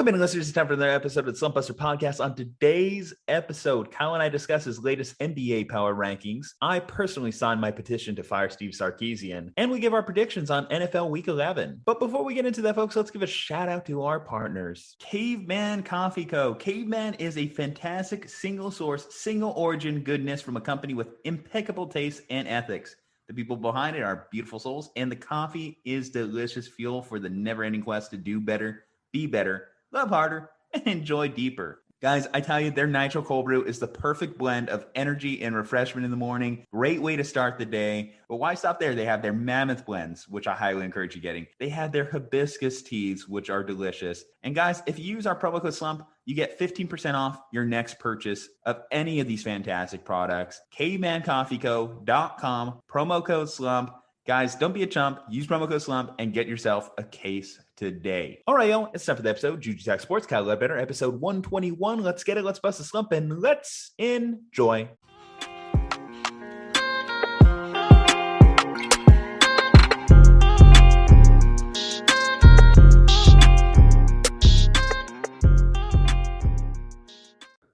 Welcome in, listeners. It's time for another episode of the Slumpbuster Podcast. On today's episode, Kyla and I discuss his latest NBA power rankings. I personally signed my petition to fire Steve Sarkisian, and we give our predictions on NFL Week 11. But before we get into that, folks, let's give a shout out to our partners. Caveman Coffee Co. Caveman is a fantastic single source, single origin goodness from a company with impeccable taste and ethics. The people behind it are beautiful souls, and the coffee is delicious fuel for the never-ending quest to do better, be better, love harder, and enjoy deeper. Guys, I tell you, their Nitro Cold Brew is the perfect blend of energy and refreshment in the morning. Great way to start the day. But why stop there? They have their Mammoth Blends, which I highly encourage you getting. They have their Hibiscus Teas, which are delicious. And guys, if you use our promo code SLUMP, you get 15% off your next purchase of any of these fantastic products. CavemanCoffeeCo.com, promo code SLUMP. Guys, don't be a chump. Use promo code SLUMP and get yourself a case today. All right, y'all. It's time for the episode. Juju Tech Sports, Kyla Better, episode 121. Let's get it. Let's bust a slump and let's enjoy.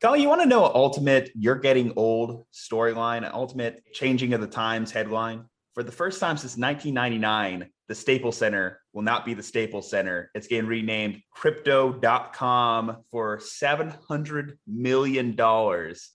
Kyla, you want to know ultimate "you're getting old" storyline, ultimate changing of the times headline? For the first time since 1999, the Staples Center will not be the Staples Center. It's getting renamed Crypto.com for $700 million.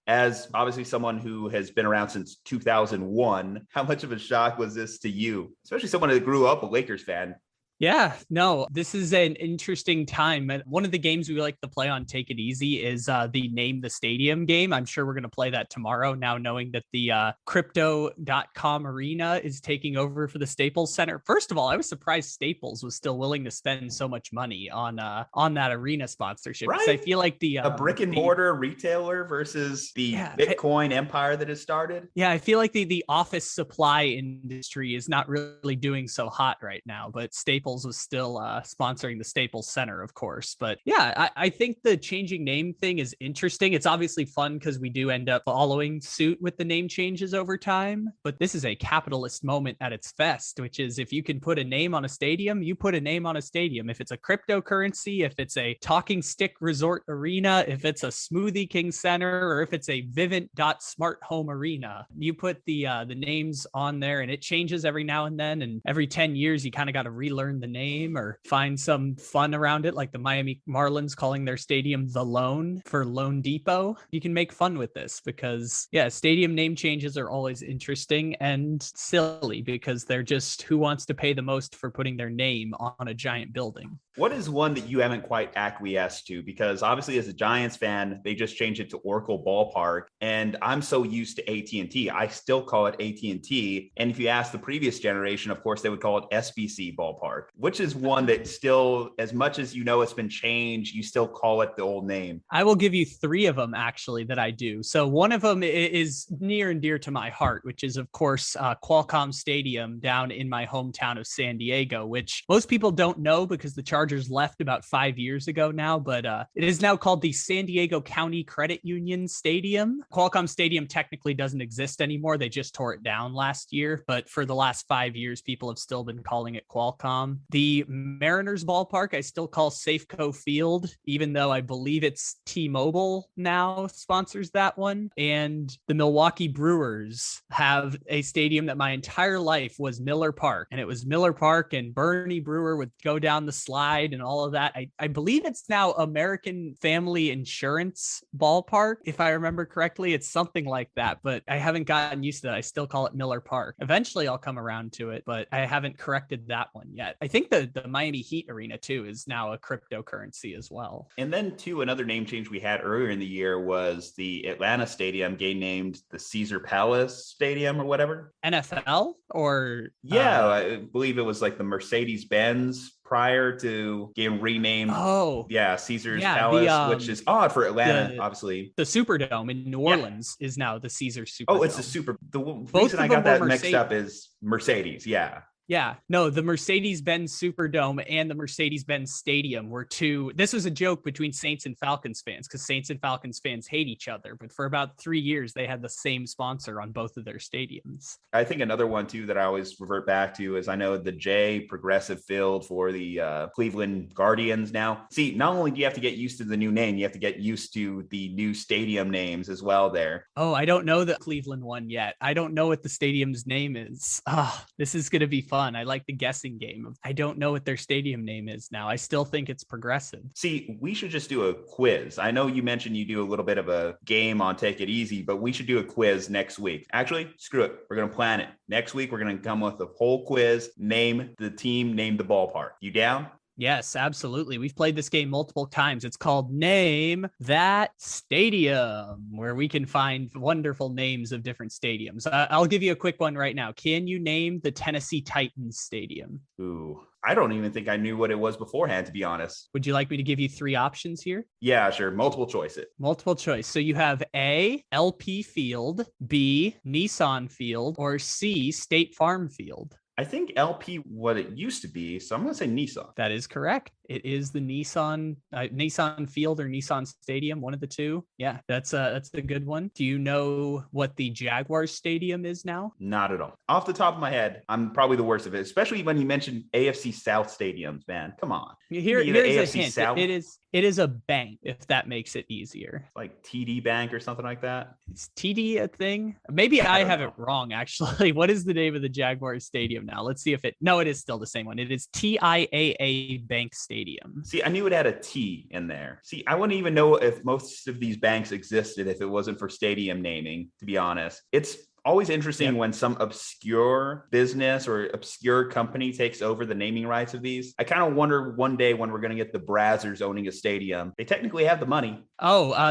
As obviously someone who has been around since 2001, how much of a shock was this to you? Especially someone that grew up a Lakers fan. Yeah, no, this is an interesting time. One of the games we like to play on Take It Easy is the Name the Stadium game. I'm sure we're going to play that tomorrow, now knowing that the Crypto.com arena is taking over for the Staples Center. First of all, I was surprised Staples was still willing to spend so much money on that arena sponsorship. Right? I feel like a brick and mortar retailer versus the Bitcoin empire that has started. Yeah, I feel like the office supply industry is not really doing so hot right now, but Staples was still sponsoring the Staples Center, of course. But yeah, I think the changing name thing is interesting. It's obviously fun because we do end up following suit with the name changes over time. But this is a capitalist moment at its best, which is if you can put a name on a stadium, you put a name on a stadium. If it's a cryptocurrency, if it's a talking stick resort arena, if it's a Smoothie King Center, or if it's a Vivint Smart Home Arena, you put the names on there, and it changes every now and then. And every 10 years, you kind of got to relearn the name or find some fun around it, like the Miami Marlins calling their stadium The Loan for Loan Depot. You can make fun with this because, yeah, stadium name changes are always interesting and silly because they're just who wants to pay the most for putting their name on a giant building. What is one that you haven't quite acquiesced to? Because obviously as a Giants fan, they just changed it to Oracle Ballpark. And I'm so used to AT&T. I still call it AT&T. And if you ask the previous generation, of course, they would call it SBC Ballpark, which is one that still, as much as you know it's been changed, you still call it the old name. I will give you three of them, actually, that I do. So one of them is near and dear to my heart, which is, of course, Qualcomm Stadium down in my hometown of San Diego, which most people don't know because the Chargers left about 5 years ago now, but it is now called the San Diego County Credit Union Stadium. Qualcomm Stadium technically doesn't exist anymore. They just tore it down last year, but for the last 5 years, people have still been calling it Qualcomm. The Mariners Ballpark, I still call Safeco Field, even though I believe it's T-Mobile now sponsors that one. And the Milwaukee Brewers have a stadium that my entire life was Miller Park, and it was Miller Park, and Bernie Brewer would go down the slide and all of that. I believe it's now American Family Insurance Ballpark, if I remember correctly. It's something like that, but I haven't gotten used to that. I still call it Miller Park. Eventually I'll come around to it, but I haven't corrected that one yet. I think the Miami Heat Arena too is now a cryptocurrency as well. And then too, another name change we had earlier in the year was the Atlanta Stadium getting named the Caesar Palace Stadium or whatever. NFL or? Yeah, I believe it was like the Mercedes-Benz prior to getting renamed. Oh, yeah, Caesar's Palace, which is odd for Atlanta, obviously. The Superdome in New Orleans is now the Caesar Superdome. Oh, it's the reason I got that mixed up is Mercedes. Yeah. Yeah, no, the Mercedes-Benz Superdome and the Mercedes-Benz Stadium were two. This was a joke between Saints and Falcons fans because Saints and Falcons fans hate each other. But for about 3 years, they had the same sponsor on both of their stadiums. I think another one, too, that I always revert back to is I know the J Progressive Field for the Cleveland Guardians now. See, not only do you have to get used to the new name, you have to get used to the new stadium names as well there. Oh, I don't know the Cleveland one yet. I don't know what the stadium's name is. This is going to be fun. I like the guessing game. I don't know what their stadium name is now. I still think it's Progressive. See, we should just do a quiz. I know you mentioned you do a little bit of a game on Take It Easy, but we should do a quiz next week. Actually, screw it. We're going to plan it. Next week, we're going to come with a whole quiz. Name the team, name the ballpark. You down? Yes, absolutely. We've played this game multiple times. It's called Name That Stadium, where we can find wonderful names of different stadiums. I'll give you a quick one right now. Can you name the Tennessee Titans Stadium? Ooh, I don't even think I knew what it was beforehand, to be honest. Would you like me to give you 3 options here? Yeah, sure. Multiple choice it. Multiple choice. So you have A, LP Field, B, Nissan Field, or C, State Farm Field. I think LP what it used to be, so I'm going to say Nissan. That is correct. It is the Nissan Field or Nissan Stadium, one of the two. Yeah, that's a good one. Do you know what the Jaguars Stadium is now? Not at all. Off the top of my head, I'm probably the worst of it, especially when you mentioned AFC South stadiums, man. Come on. Here's a hint. South? It is a bank, if that makes it easier. Like TD Bank or something like that. Is TD a thing? Maybe I have it wrong, actually. What is the name of the Jaguars Stadium now? Let's see if it is still the same one. It is TIAA Bank Stadium. See, I knew it had a T in there. See, I wouldn't even know if most of these banks existed if it wasn't for stadium naming, to be honest. It's always interesting when some obscure business or obscure company takes over the naming rights of these. I kind of wonder one day when we're going to get the Brazzers owning a stadium. They technically have the money.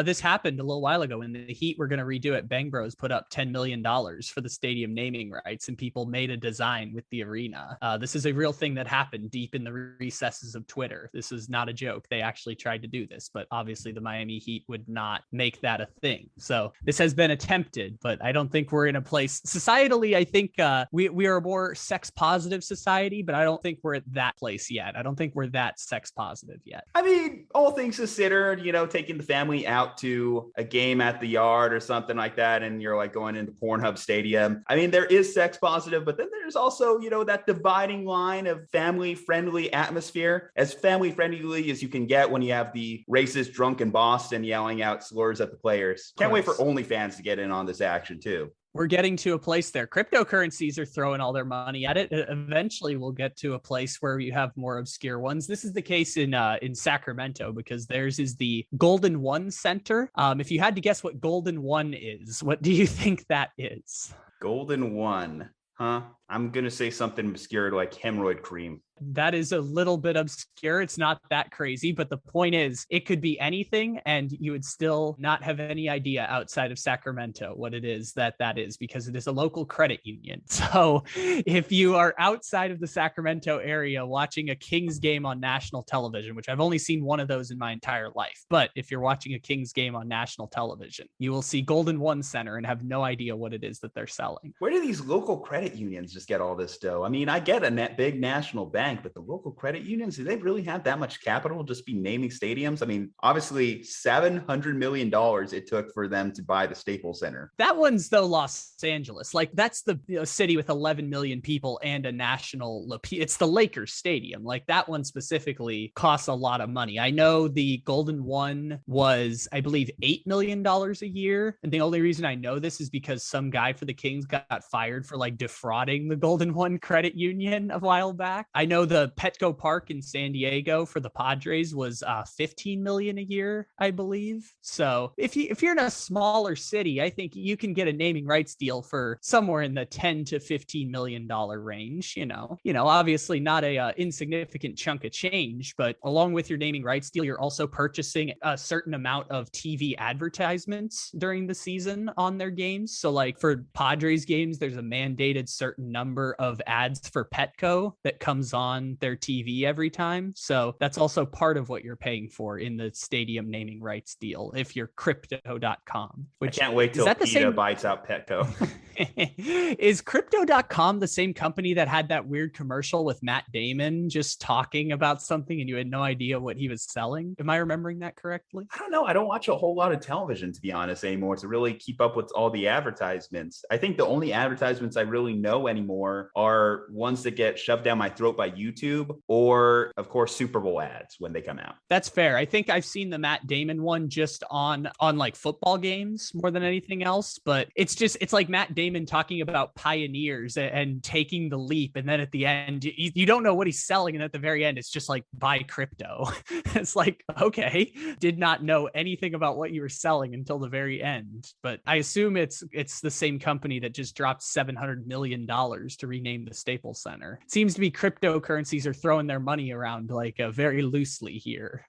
This happened a little while ago when the Heat were going to redo it. Bang Bros put up $10 million for the stadium naming rights, and people made a design with the arena. This is a real thing that happened deep in the recesses of Twitter. This is not a joke. They actually tried to do this, but obviously the Miami Heat would not make that a thing. So this has been attempted, but I don't think we're in a place societally. I think we are a more sex positive society, but I don't think we're at that place yet. I don't think we're that sex positive yet. I mean, all things considered, taking the family out to a game at the Yard or something like that, and you're like going into Pornhub Stadium. I mean, there is sex positive, but then there's also, that dividing line of family friendly atmosphere, as family friendly as you can get when you have the racist drunk in Boston yelling out slurs at the players. Can't wait for OnlyFans to get in on this action too. We're getting to a place there. Cryptocurrencies are throwing all their money at it. Eventually, we'll get to a place where you have more obscure ones. This is the case in Sacramento because theirs is the Golden One Center. If you had to guess what Golden One is, what do you think that is? Golden One, huh? I'm going to say something obscure like hemorrhoid cream. That is a little bit obscure. It's not that crazy, but the point is it could be anything and you would still not have any idea outside of Sacramento what it is that is, because it is a local credit union. So if you are outside of the Sacramento area watching a Kings game on national television, which I've only seen one of those in my entire life, but if you're watching a Kings game on national television, you will see Golden One Center and have no idea what it is that they're selling. Where do these local credit unions just get all this dough? I mean, I get a big national bank, but the local credit unions, do they really have that much capital to just be naming stadiums? I mean, obviously $700 million it took for them to buy the Staples Center. That one's though Los Angeles. Like that's the city with 11 million people and a national, it's the Lakers Stadium. Like that one specifically costs a lot of money. I know the Golden One was, I believe, $8 million a year. And the only reason I know this is because some guy for the Kings got fired for like defrauding the Golden One credit union a while back. I know the Petco Park in San Diego for the Padres was 15 million a year, I believe. So if you're in a smaller city, I think you can get a naming rights deal for somewhere in the 10 to 15 million dollar range. Obviously not a insignificant chunk of change, but along with your naming rights deal, you're also purchasing a certain amount of TV advertisements during the season on their games. So like for Padres games, there's a mandated certain number of ads for Petco that comes on their TV every time. So that's also part of what you're paying for in the stadium naming rights deal if you're crypto.com. I can't wait till PETA bites out Petco. Is crypto.com the same company that had that weird commercial with Matt Damon just talking about something and you had no idea what he was selling? Am I remembering that correctly? I don't know. I don't watch a whole lot of television, to be honest, anymore to really keep up with all the advertisements. I think the only advertisements I really know anymore are ones that get shoved down my throat by YouTube or, of course, Super Bowl ads when they come out. That's fair. I think I've seen the Matt Damon one just on like football games more than anything else, but it's like Matt Damon talking about pioneers and taking the leap. And then at the end, you don't know what he's selling. And at the very end, it's just like buy crypto. It's like, okay, did not know anything about what you were selling until the very end. But I assume it's the same company that just dropped $700 million to rename the Staples Center. It seems to be cryptocurrencies are throwing their money around like very loosely here.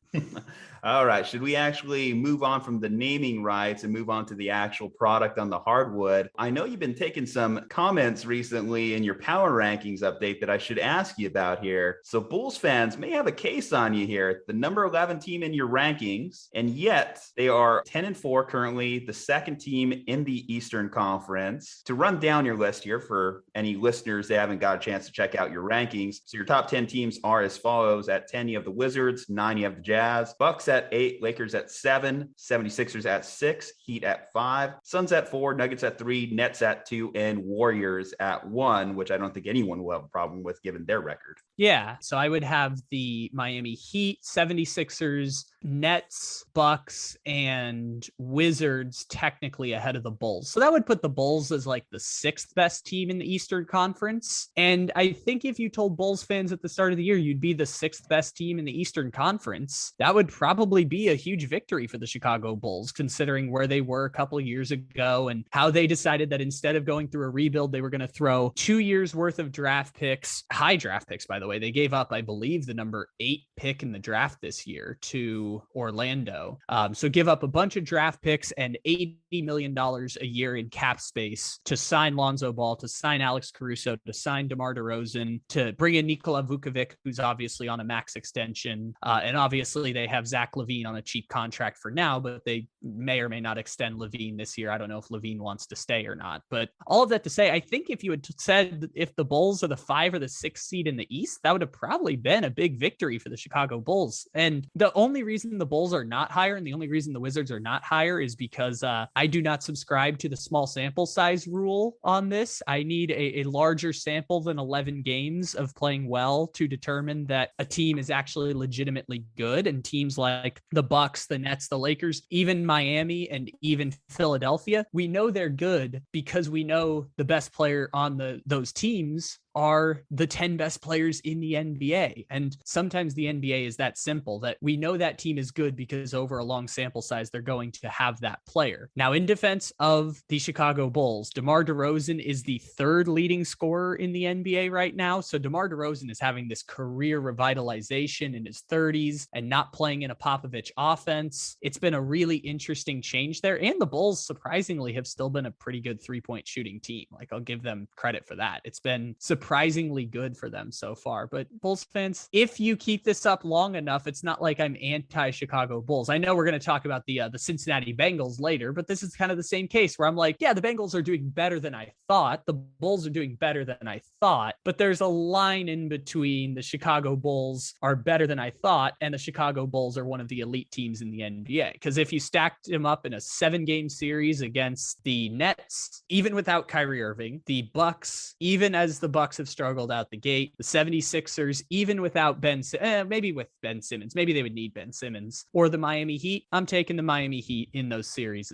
All right. Should we actually move on from the naming rights and move on to the actual product on the hardwood? I know you've been taking some comments recently in your power rankings update that I should ask you about here. So Bulls fans may have a case on you here. The number 11 team in your rankings, and yet they are 10-4 currently, the second team in the Eastern Conference. To run down your list here for any listeners that haven't got a chance to check out your rankings. So your top 10 teams are as follows. At 10, you have the Wizards. 9, you have the Jazz. Bucks at 8, Lakers at 7, 76ers at 6, Heat at 5, Suns at 4, Nuggets at 3, Nets at 2, and Warriors at 1, which I don't think anyone will have a problem with given their record. Yeah, so I would have the Miami Heat, 76ers, Nets, Bucks, and Wizards technically ahead of the Bulls. So that would put the Bulls as like the 6th best team in the Eastern Conference. And I think if you told Bulls fans at the start of the year you'd be the 6th best team in the Eastern Conference, that would probably be a huge victory for the Chicago Bulls, considering where they were a couple of years ago and how they decided that instead of going through a rebuild, they were going to throw 2 years worth of draft picks, high draft picks, by the way. They gave up, I believe, the number 8 pick in the draft this year to Orlando. So give up a bunch of draft picks and $80 million a year in cap space to sign Lonzo Ball, to sign Alex Caruso, to sign DeMar DeRozan, to bring in Nikola Vukovic, who's obviously on a max extension. And obviously they have Zach LaVine on a cheap contract for now, but they may or may not extend LaVine this year. I don't know if LaVine wants to stay or not. But all of that to say, I think if you had said if the Bulls are the 5 or the 6 seed in the East, that would have probably been a big victory for the Chicago Bulls. And the only reason the Bulls are not higher and the only reason the Wizards are not higher is because I do not subscribe to the small sample size rule on this. I need a larger sample than 11 games of playing well to determine that a team is actually legitimately good. And teams like the Bucks, the Nets, the Lakers, even Miami, and even Philadelphia, we know they're good because we know the best player on those teams are the 10 best players in the NBA. And sometimes the NBA is that simple, that we know that team is good because over a long sample size, they're going to have that player. Now, in defense of the Chicago Bulls, DeMar DeRozan is the 3rd leading scorer in the NBA right now. So DeMar DeRozan is having this career revitalization in his 30s and not playing in a Popovich offense. It's been a really interesting change there. And the Bulls, surprisingly, have still been a pretty good 3-point shooting team. Like, I'll give them credit for that. It's been surprisingly good for them so far. But Bulls fans, if you keep this up long enough, it's not like I'm anti-Chicago Bulls. I know we're going to talk about the Cincinnati Bengals later, but this is kind of the same case where I'm like, yeah, the Bengals are doing better than I thought. The Bulls are doing better than I thought, but there's a line in between the Chicago Bulls are better than I thought and the Chicago Bulls are one of the elite teams in the NBA. Because if you stacked them up in a 7-game series against the Nets, even without Kyrie Irving, the Bucks, even as the Bucks have struggled out the gate, the 76ers, even without maybe with Ben Simmons, maybe they would need Ben Simmons, or the Miami Heat, I'm taking the Miami Heat in those series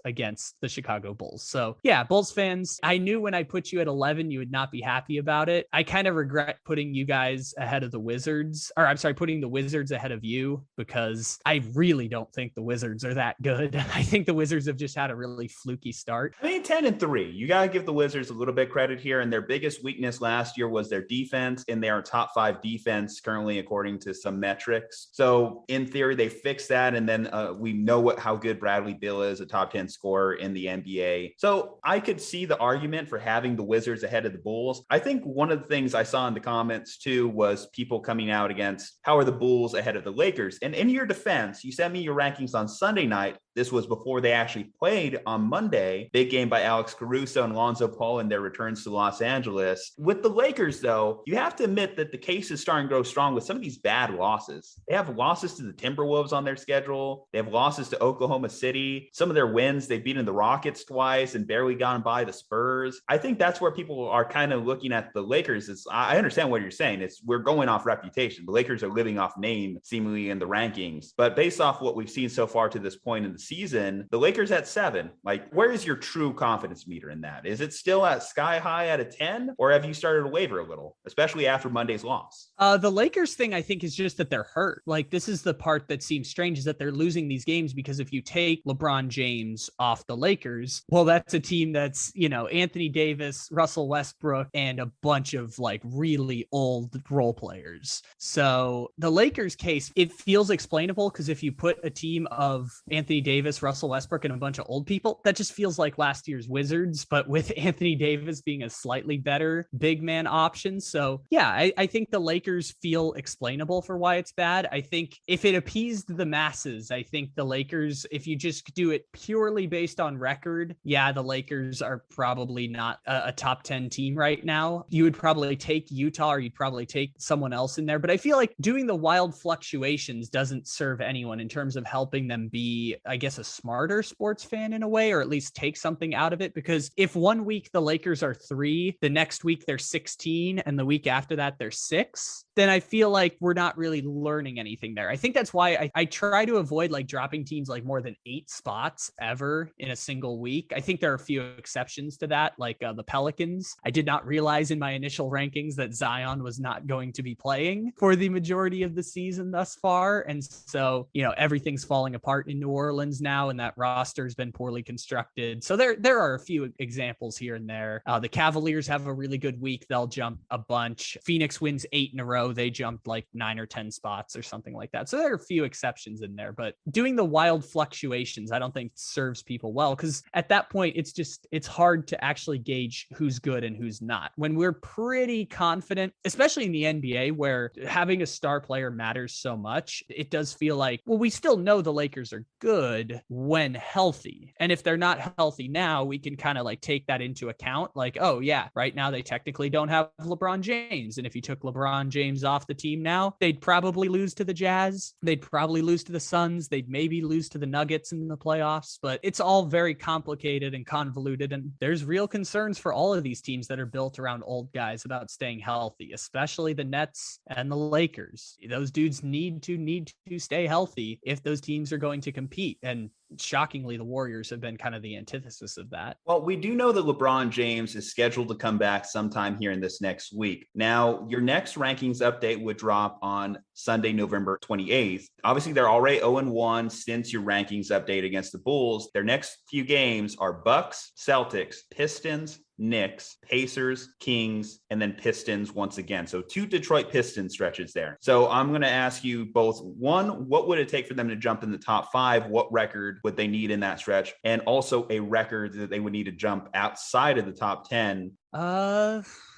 against the Chicago Bulls. So yeah, Bulls fans, I knew when I put you at 11, you would not be happy about it. I kind of regret putting you guys ahead of the Wizards, or I'm sorry, putting the Wizards ahead of you, because I really don't think the Wizards are that good. I think the Wizards have just had a really fluky start. I mean, 10-3. You got to give the Wizards a little bit credit here, and their biggest weakness last year was their defense, and they are top 5 defense currently, according to some metrics. So in theory, they fixed that. And then we know how good Bradley Beal is, a top 10 scorer in the NBA. So I could see the argument for having the Wizards ahead of the Bulls. I think one of the things I saw in the comments too was people coming out against how are the Bulls ahead of the Lakers. And in your defense, you sent me your rankings on Sunday night. This was before they actually played on Monday. Big game by Alex Caruso and Lonzo Ball in their returns to Los Angeles. With the Lakers, though, you have to admit that the case is starting to grow strong with some of these bad losses. They have losses to the Timberwolves on their schedule. They have losses to Oklahoma City. Some of their wins, they've beaten the Rockets twice and barely gotten by the Spurs. I think that's where people are kind of looking at the Lakers. I understand what you're saying. We're going off reputation. The Lakers are living off name, seemingly, in the rankings. But based off what we've seen so far to this point in the season, the Lakers at 7. Like, where is your true confidence meter in that? Is it still at sky high at a 10, or have you started to waver a little, especially after Monday's loss? The Lakers thing, I think, is just that they're hurt. Like, this is the part that seems strange, is that they're losing these games because if you take LeBron James off the Lakers, well, that's a team that's, Anthony Davis, Russell Westbrook, and a bunch of like really old role players. So the Lakers case, it feels explainable because if you put a team of Anthony Davis, Russell Westbrook, and a bunch of old people, that just feels like last year's Wizards, but with Anthony Davis being a slightly better big man option. So yeah, I think the Lakers feel explainable for why it's bad. I think if it appeased the masses, I think the Lakers, if you just do it purely based on record, yeah, the Lakers are probably not a top 10 team right now. You would probably take Utah, or you'd probably take someone else in there. But I feel like doing the wild fluctuations doesn't serve anyone in terms of helping them be, I guess, a smarter sports fan in a way, or at least take something out of it. Because if one week the Lakers are 3, the next week they're 16, and the week after that they're 6, then I feel like we're not really learning anything there. I think that's why I try to avoid like dropping teams like more than 8 spots ever in a single week. I think there are a few exceptions to that, like the Pelicans. I did not realize in my initial rankings that Zion was not going to be playing for the majority of the season thus far. And so, everything's falling apart in New Orleans now, and that roster has been poorly constructed. So there are a few examples here and there. The Cavaliers have a really good week. They'll jump a bunch. Phoenix wins 8 in a row. They jumped like 9 or 10 spots or something like that. So there are a few exceptions in there, but doing the wild fluctuations, I don't think serves people well, because at that point, it's hard to actually gauge who's good and who's not. When we're pretty confident, especially in the NBA, where having a star player matters so much, it does feel like, well, we still know the Lakers are good when healthy. And if they're not healthy now, we can kind of like take that into account. Like, oh yeah, right now they technically don't have LeBron James. And if you took LeBron James off the team now, they'd probably lose to the Jazz. They'd probably lose to the Suns. They'd maybe lose to the Nuggets in the playoffs. But it's all very complicated and convoluted. And there's real concerns for all of these teams that are built around old guys about staying healthy, especially the Nets and the Lakers. Those dudes need to stay healthy if those teams are going to compete. And shockingly, the Warriors have been kind of the antithesis of that. Well, we do know that LeBron James is scheduled to come back sometime here in this next week. Now, your next rankings update would drop on Sunday, November 28th. Obviously, they're already 0-1 since your rankings update against the Bulls. Their next few games are Bucks, Celtics, Pistons, Knicks, Pacers, Kings, and then Pistons once again. So 2 Detroit Pistons stretches there. So I'm going to ask you both, one, what would it take for them to jump in the top 5? What record would they need in that stretch? And also a record that they would need to jump outside of the top 10.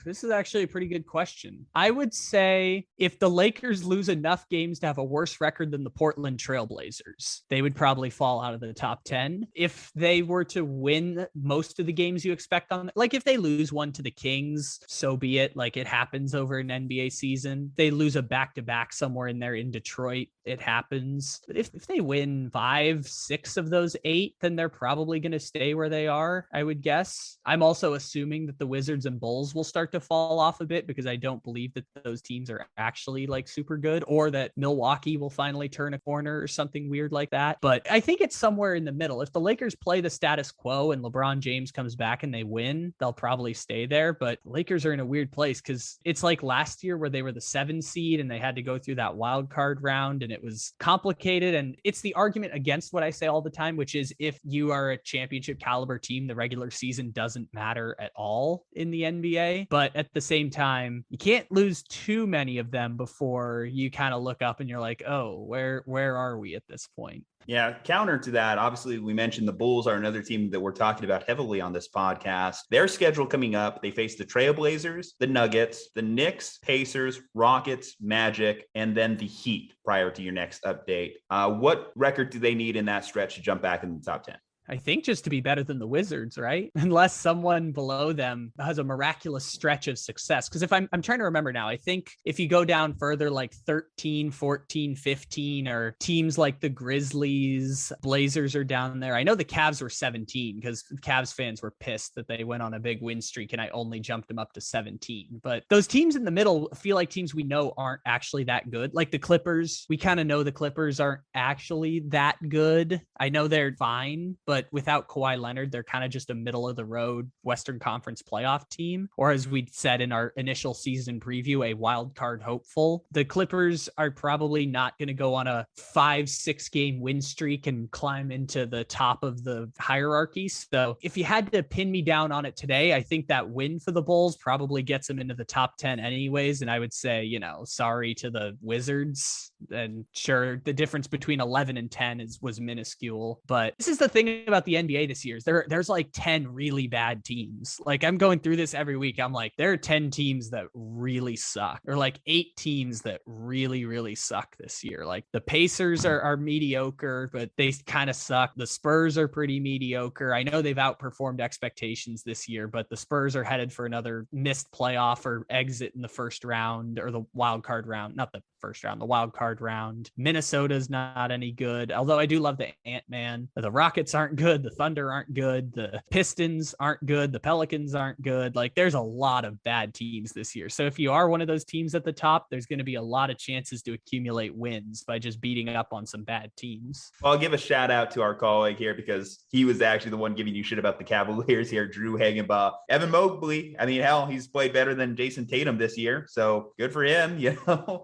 This is actually a pretty good question. I would say if the Lakers lose enough games to have a worse record than the Portland Trailblazers, they would probably fall out of the top 10. If they were to win most of the games you expect on, like if they lose one to the Kings, so be it. Like it happens over an NBA season. They lose a back-to-back somewhere in there in Detroit, it happens. But if they win 5, 6 of those 8, then they're probably going to stay where they are, I would guess. I'm also assuming that the Wizards and Bulls will start to fall off a bit because I don't believe that those teams are actually like super good, or that Milwaukee will finally turn a corner or something weird like that. But I think it's somewhere in the middle. If the Lakers play the status quo and LeBron James comes back and they win, they'll probably stay there. But Lakers are in a weird place because it's like last year where they were the 7 seed and they had to go through that wild card round and it was complicated. And it's the argument against what I say all the time, which is if you are a championship caliber team, the regular season doesn't matter at all. in the NBA. But at the same time, you can't lose too many of them before you kind of look up and you're like, oh, where are we at this point? Yeah, counter to that, obviously, we mentioned the Bulls are another team that we're talking about heavily on this podcast. Their schedule coming up, they face the Trailblazers, the Nuggets, the Knicks, Pacers, Rockets, Magic, and then the Heat prior to your next update. What record do they need in that stretch to jump back in the top 10? I think just to be better than the Wizards, right? Unless someone below them has a miraculous stretch of success. Because if I'm trying to remember now, I think if you go down further, like 13, 14, 15, or teams like the Grizzlies, Blazers are down there. I know the Cavs were 17 because Cavs fans were pissed that they went on a big win streak and I only jumped them up to 17. But those teams in the middle feel like teams we know aren't actually that good. Like the Clippers, we kind of know the Clippers aren't actually that good. I know they're fine, but without Kawhi Leonard, they're kind of just a middle of the road Western Conference playoff team. Or as we said in our initial season preview, a wild card hopeful. The Clippers are probably not going to go on a 5-6 game win streak and climb into the top of the hierarchy. So if you had to pin me down on it today, I think that win for the Bulls probably gets them into the top 10 anyways. And I would say, sorry to the Wizards. And sure, the difference between 11 and 10 was minuscule. But this is the thing about the NBA this year is there's like 10 really bad teams. Like I'm going through this every week. I'm like, there are 10 teams that really suck, or like 8 teams that really, really suck this year. Like the Pacers are mediocre, but they kind of suck. The Spurs are pretty mediocre. I know they've outperformed expectations this year, but the Spurs are headed for another missed playoff or exit in the first round, or the wild card round, not the first round, the wild card round. Minnesota's not any good, although I do love the Ant-Man. The Rockets aren't good. The Thunder aren't good. The Pistons aren't good. The Pelicans aren't good. Like there's a lot of bad teams this year. So if you are one of those teams at the top, there's going to be a lot of chances to accumulate wins by just beating up on some bad teams. Well, I'll give a shout out to our colleague here because he was actually the one giving you shit about the Cavaliers here, Drew Hagenbaugh. Evan Mobley, I mean, hell, he's played better than Jason Tatum this year. So good for him.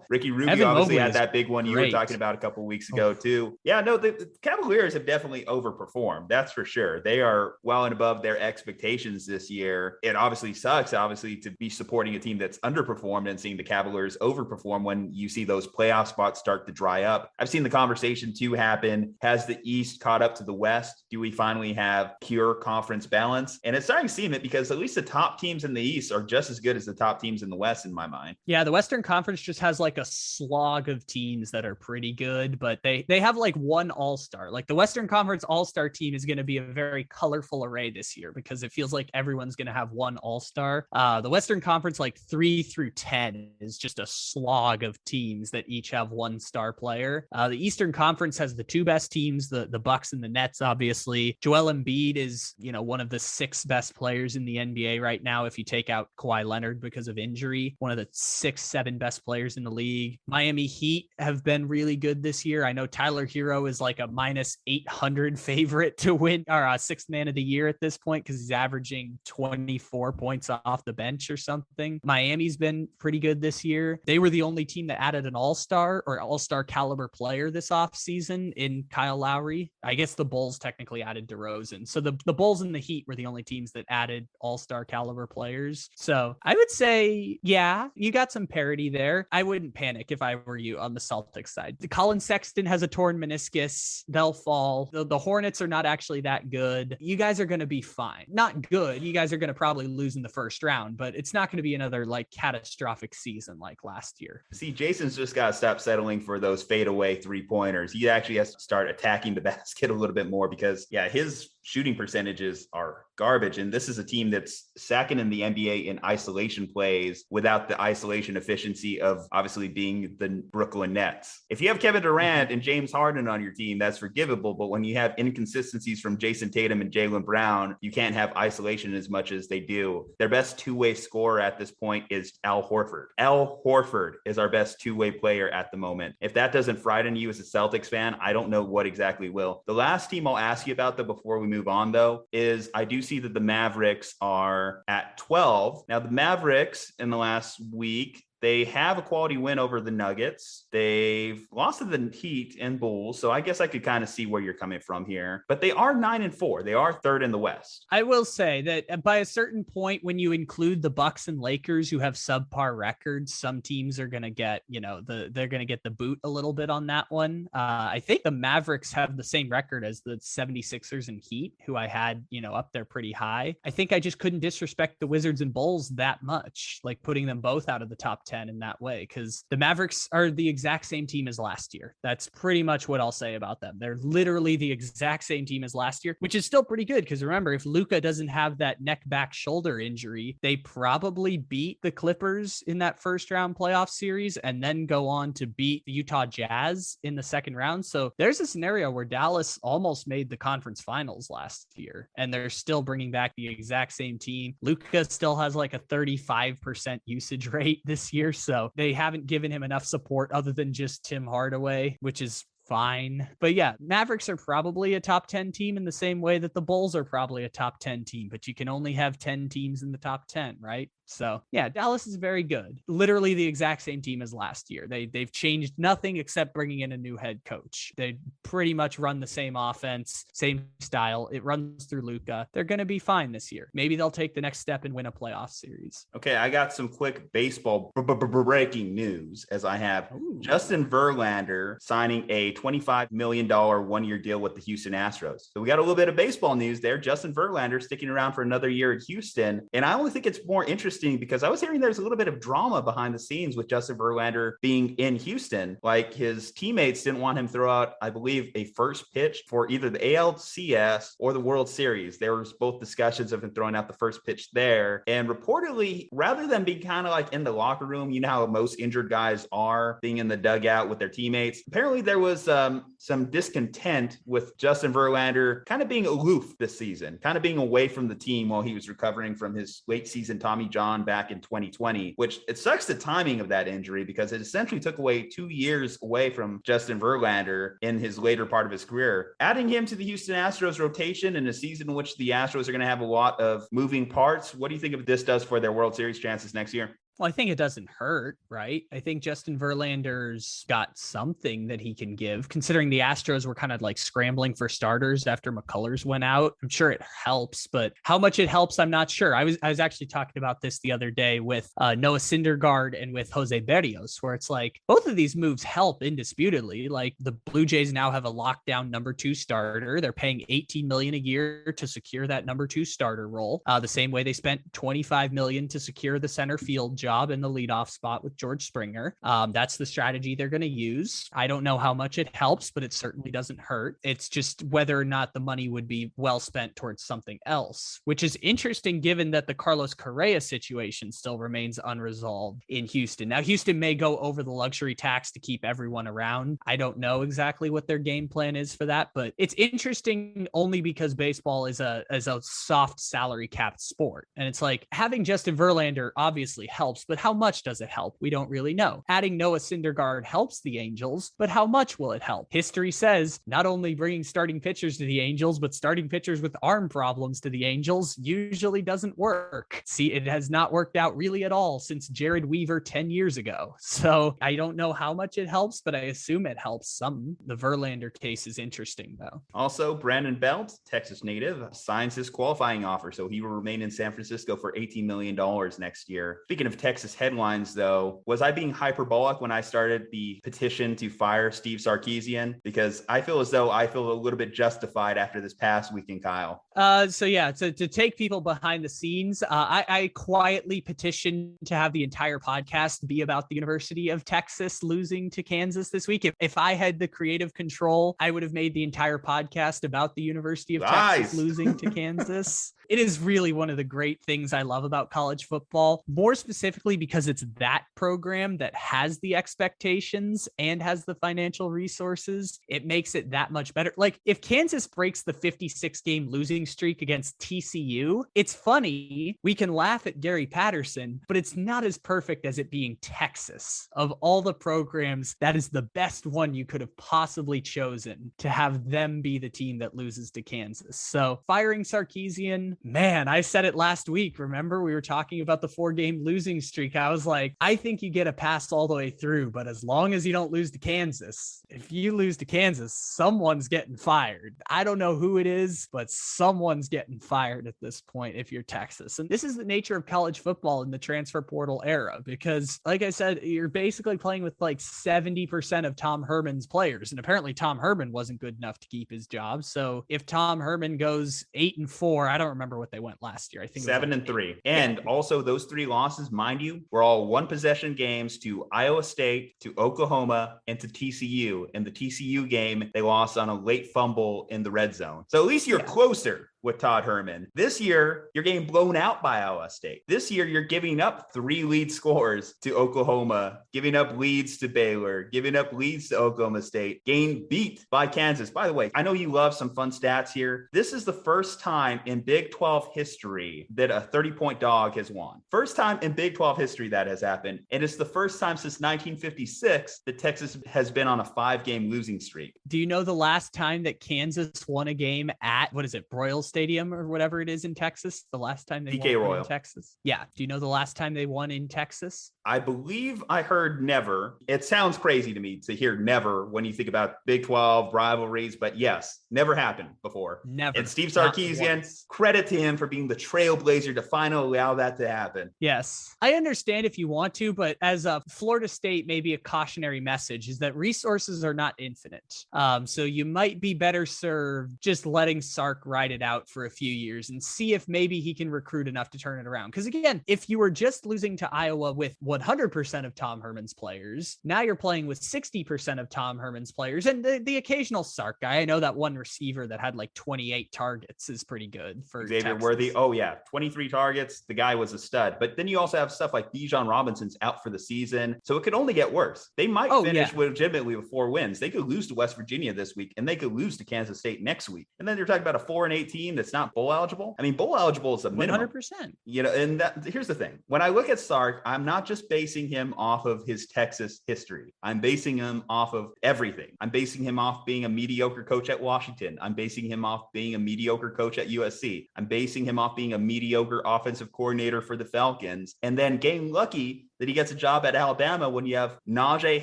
Ricky Rubio Evan obviously Mobley had that big one you were talking about a couple weeks ago too. Yeah, no, the Cavaliers have definitely overperformed. That's for sure. They are well and above their expectations this year. It obviously sucks, obviously, to be supporting a team that's underperformed and seeing the Cavaliers overperform when you see those playoff spots start to dry up. I've seen the conversation too happen. Has the East caught up to the West? Do we finally have pure conference balance? And it's starting to seem it because at least the top teams in the East are just as good as the top teams in the West in my mind. Yeah, the Western Conference just has like a slog of teams that are pretty good, but they have like one all-star. Like the Western Conference all-star team is going to be a very colorful array this year because it feels like everyone's going to have one all-star. The Western Conference, like 3 through 10, is just a slog of teams that each have one star player. The Eastern Conference has the 2 best teams, the Bucks and the Nets, obviously. Joel Embiid is, one of the 6 best players in the NBA right now if you take out Kawhi Leonard because of injury. One of the 6-7 best players in the league. Miami Heat have been really good this year. I know Tyler Hero is like a minus 800 favorite to win, or a 6th man of the year at this point because he's averaging 24 points off the bench or something. Miami's been pretty good this year. They were the only team that added an all-star or all-star caliber player this offseason in Kyle Lowry. I guess the Bulls technically added DeRozan. So the Bulls and the Heat were the only teams that added all-star caliber players. So I would say, yeah, you got some parity there. I wouldn't panic if I were you on the Celtics side. Colin Sexton has a torn meniscus. They'll fall. The Hornets are not actually that good. You guys are going to be fine. Not good. You guys are going to probably lose in the first round, but it's not going to be another like catastrophic season like last year. See, Jason's just got to stop settling for those fadeaway 3-pointers. He actually has to start attacking the basket a little bit more because, yeah, his shooting percentages are garbage. And this is a team that's second in the NBA in isolation plays without the isolation efficiency of obviously being the Brooklyn Nets. If you have Kevin Durant and James Harden on your team, that's forgivable. But when you have inconsistencies from Jason Tatum and Jaylen Brown, you can't have isolation as much as they do. Their best two-way scorer at this point is Al Horford. Al Horford is our best two-way player at the moment. If that doesn't frighten you as a Celtics fan, I don't know what exactly will. The last team I'll ask you about, though, before we move on, though, is I do see that the Mavericks are at 12. Now, the Mavericks in the last week They have a quality win over the Nuggets. They've lost to the Heat and Bulls. So I guess I could kind of see where you're coming from here. But they are 9-4. They are third in the West. I will say that by a certain point, when you include the Bucks and Lakers who have subpar records, some teams are going to get, they're going to get the boot a little bit on that one. I think the Mavericks have the same record as the 76ers and Heat, who I had, up there pretty high. I think I just couldn't disrespect the Wizards and Bulls that much, like putting them both out of the top 10 in that way, because the Mavericks are the exact same team as last year. That's pretty much what I'll say about them. They're literally the exact same team as last year, which is still pretty good, because remember, if Luka doesn't have that neck, back, shoulder injury, they probably beat the Clippers in that first round playoff series and then go on to beat the Utah Jazz in the second round. So there's a scenario where Dallas almost made the conference finals last year, and they're still bringing back the exact same team. Luka still has like a 35% usage rate this year, so they haven't given him enough support other than just Tim Hardaway, which is fine. But yeah, Mavericks are probably a top 10 team in the same way that the Bulls are probably a top 10 team, but you can only have 10 teams in the top 10, right? So yeah, Dallas is very good. Literally the exact same team as last year. They've changed nothing except bringing in a new head coach. They pretty much run the same offense, same style. It runs through Luka. They're going to be fine this year. Maybe they'll take the next step and win a playoff series. Okay, I got some quick baseball breaking news as I have Justin Verlander signing a $25 million one-year deal with the Houston Astros. So we got a little bit of baseball news there. Justin Verlander sticking around for another year at Houston. And I only think it's more interesting because I was hearing there's a little bit of drama behind the scenes with Justin Verlander being in Houston. Like his teammates didn't want him to throw out, I believe, a first pitch for either the ALCS or the World Series. There was both discussions of him throwing out the first pitch there. And reportedly, rather than being kind of like in the locker room, you know how most injured guys are, being in the dugout with their teammates, apparently there was some discontent with Justin Verlander kind of being aloof this season, kind of being away from the team while he was recovering from his late season Tommy John back in 2020, which it sucks the timing of that injury because it essentially took away 2 years away from Justin Verlander in his later part of his career. Adding him to the Houston Astros rotation in a season in which the Astros are going to have a lot of moving parts, what do you think of this does for their World Series chances next year? Well, I think it doesn't hurt, right? I think Justin Verlander's got something that he can give, considering the Astros were kind of like scrambling for starters after McCullers went out. I'm sure it helps, but how much it helps, I'm not sure. I was actually talking about this the other day with Noah Syndergaard and with Jose Berrios, where it's like both of these moves help indisputably. Like the Blue Jays now have a lockdown number 2 starter. They're paying $18 million a year to secure that number 2 starter role. The same way they spent $25 million to secure the center field job in the leadoff spot with George Springer. That's the strategy they're going to use. I don't know how much it helps, but it certainly doesn't hurt. It's just whether or not the money would be well spent towards something else, which is interesting given that the Carlos Correa situation still remains unresolved in Houston. Now, Houston may go over the luxury tax to keep everyone around. I don't know exactly what their game plan is for that, but it's interesting only because baseball is a soft salary capped sport. And it's like having Justin Verlander obviously helps, but how much does it help? We don't really know. Adding Noah Syndergaard helps the Angels, but how much will it help? History says not only bringing starting pitchers to the Angels, but starting pitchers with arm problems to the Angels usually doesn't work. See, it has not worked out really at all since Jared Weaver 10 years ago. So I don't know how much it helps, but I assume it helps some. The Verlander case is interesting, though. Also, Brandon Belt, Texas native, signs his qualifying offer, so he will remain in San Francisco for $18 million next year. Speaking of Texas headlines, though, was I being hyperbolic when I started the petition to fire Steve Sarkisian? Because I feel as though I feel a little bit justified after this past weekend, Kyle. So yeah, to take people behind the scenes, I quietly petitioned to have the entire podcast be about the University of Texas losing to Kansas this week. If I had the creative control, I would have made the entire podcast about the University of Texas losing to Kansas. It is really one of the great things I love about college football, more specifically because it's that program that has the expectations and has the financial resources. It makes it that much better. Like if Kansas breaks the 56-game losing streak against TCU, it's funny. We can laugh at Gary Patterson, but it's not as perfect as it being Texas. Of all the programs, that is the best one you could have possibly chosen to have them be the team that loses to Kansas. So firing Sarkisian, Man, I said it last week. Remember, we were talking about the 4-game losing streak. I was like, I think you get a pass all the way through, but as long as you don't lose to Kansas, if you lose to Kansas, someone's getting fired. I don't know who it is, but someone's getting fired at this point if you're Texas. And this is the nature of college football in the transfer portal era, because like I said, you're basically playing with like 70% of Tom Herman's players. And apparently Tom Herman wasn't good enough to keep his job. So if Tom Herman goes 8-4, I don't remember what they went last year. I think 7-3. And also those 3 losses, mind you, were all 1-possession games to Iowa State, to Oklahoma, and to TCU. In the TCU game, they lost on a late fumble in the red zone. So at least you're closer with Todd Herman. This year, you're getting blown out by Iowa State. This year, you're giving up 3 lead scores to Oklahoma, giving up leads to Baylor, giving up leads to Oklahoma State, getting beat by Kansas. By the way, I know you love some fun stats here. This is the first time in Big 12 history that a 30-point dog has won. First time in Big 12 history that has happened. And it's the first time since 1956 that Texas has been on a 5-game losing streak. Do you know the last time that Kansas won a game at, Broyles Stadium or whatever it is in Texas? The last time they won in Texas? Yeah. Do you know the last time they won in Texas? I believe I heard never. It sounds crazy to me to hear never when you think about Big 12 rivalries, but yes, never happened before. Never. And Steve Sarkisian, credit to him for being the trailblazer to finally allow that to happen. Yes. I understand if you want to, but as a Florida State, maybe a cautionary message is that resources are not infinite. So you might be better served just letting Sark ride it out for a few years and see if maybe he can recruit enough to turn it around. Because again, if you were just losing to Iowa with 100% of Tom Herman's players, now you're playing with 60% of Tom Herman's players and the occasional Sark guy. I know that one receiver that had like 28 targets is pretty good for Xavier Texas. Worthy. Oh yeah, 23 targets. The guy was a stud. But then you also have stuff like Bijan Robinson's out for the season, so it could only get worse. They might finish legitimately with 4 wins. They could lose to West Virginia this week, and they could lose to Kansas State next week. And then you're talking about a 4-8 team that's not bowl eligible. I mean, bowl eligible is a minimum. 100%. You know, and here's the thing. When I look at Sark, I'm not just basing him off of his Texas history. I'm basing him off of everything. I'm basing him off being a mediocre coach at Washington. I'm basing him off being a mediocre coach at USC. I'm basing him off being a mediocre offensive coordinator for the Falcons, and then getting lucky that he gets a job at Alabama when you have Najee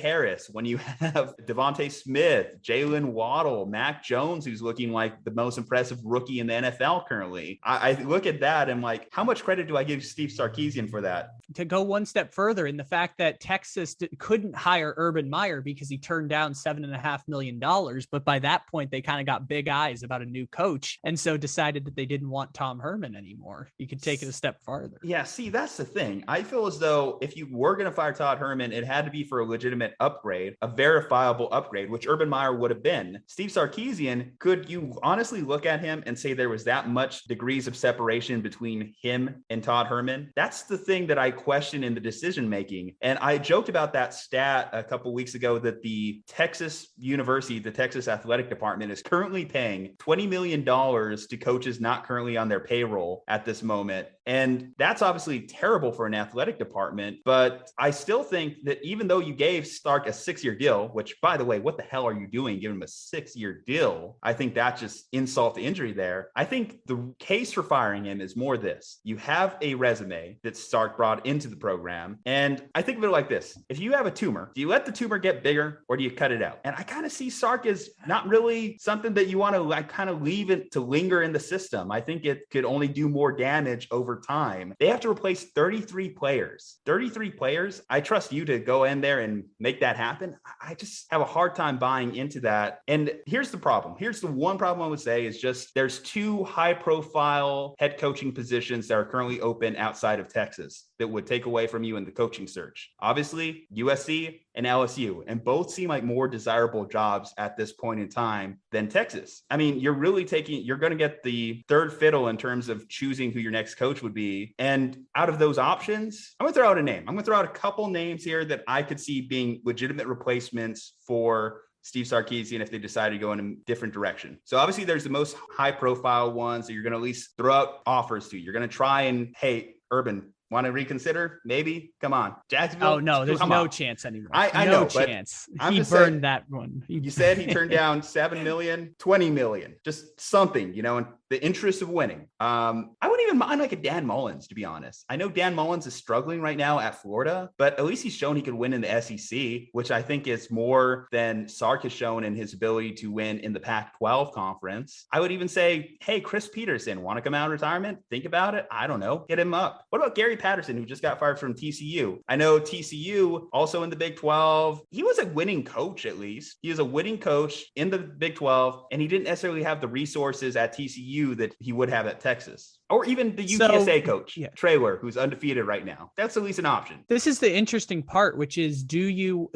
Harris, when you have Devontae Smith, Jalen Waddle, Mac Jones, who's looking like the most impressive rookie in the NFL currently. I look at that and like, how much credit do I give Steve Sarkisian for that? To go one step further in the fact that Texas couldn't hire Urban Meyer because he turned down $7.5 million. But by that point, they kind of got big eyes about a new coach. And so decided that they didn't want Tom Herman anymore. You could take it a step farther. Yeah, see, that's the thing. I feel as though if you were going to fire Todd Herman, it had to be for a legitimate upgrade, a verifiable upgrade, which Urban Meyer would have been. Steve Sarkisian, could you honestly look at him and say there was that much degrees of separation between him and Todd Herman? That's the thing that I question in the decision making. And I joked about that stat a couple weeks ago that the Texas University, the Texas Athletic Department is currently paying $20 million to coaches not currently on their payroll at this moment. And that's obviously terrible for an athletic department. But I still think that even though you gave Stark a 6-year deal, which, by the way, what the hell are you doing giving him a 6-year deal? I think that's just insult to injury there. I think the case for firing him is more this. You have a resume that Stark brought into the program. And I think of it like this. If you have a tumor, do you let the tumor get bigger or do you cut it out? And I kind of see Sark as not really something that you want to like kind of leave it to linger in the system. I think it could only do more damage over time. They have to replace 33 players. 33 players. I trust you to go in there and make that happen. I just have a hard time buying into that. And here's the problem. Here's the one problem I would say is just there's 2 high profile head coaching positions that are currently open outside of Texas that would take away from you in the coaching search. Obviously, USC and LSU, and both seem like more desirable jobs at this point in time than Texas. I mean, you're going to get the third fiddle in terms of choosing who your next coach would be. And out of those options, I'm going to throw out a name. I'm going to throw out a couple names here that I could see being legitimate replacements for Steve Sarkisian if they decide to go in a different direction. So obviously there's the most high profile ones that you're going to at least throw out offers to. You're going to try and, hey, Urban, want to reconsider? Maybe? Come on. Jacksonville? Oh, no, there's no chance anymore. I know, chance. He burned saying, that one. You said he turned down $7 million, $20 million, just something, and the interest of winning. I wouldn't even mind like a Dan Mullins, to be honest. I know Dan Mullins is struggling right now at Florida, but at least he's shown he could win in the SEC, which I think is more than Sark has shown in his ability to win in the Pac-12 conference. I would even say, hey, Chris Peterson, want to come out of retirement? Think about it. I don't know. Get him up. What about Gary Patterson, who just got fired from TCU? I know TCU also in the Big 12. He was a winning coach, at least. He was a winning coach in the Big 12, and he didn't necessarily have the resources at TCU that he would have at Texas. Or even the UTSA coach, Traylor, who's undefeated right now. That's at least an option. This is the interesting part, which is you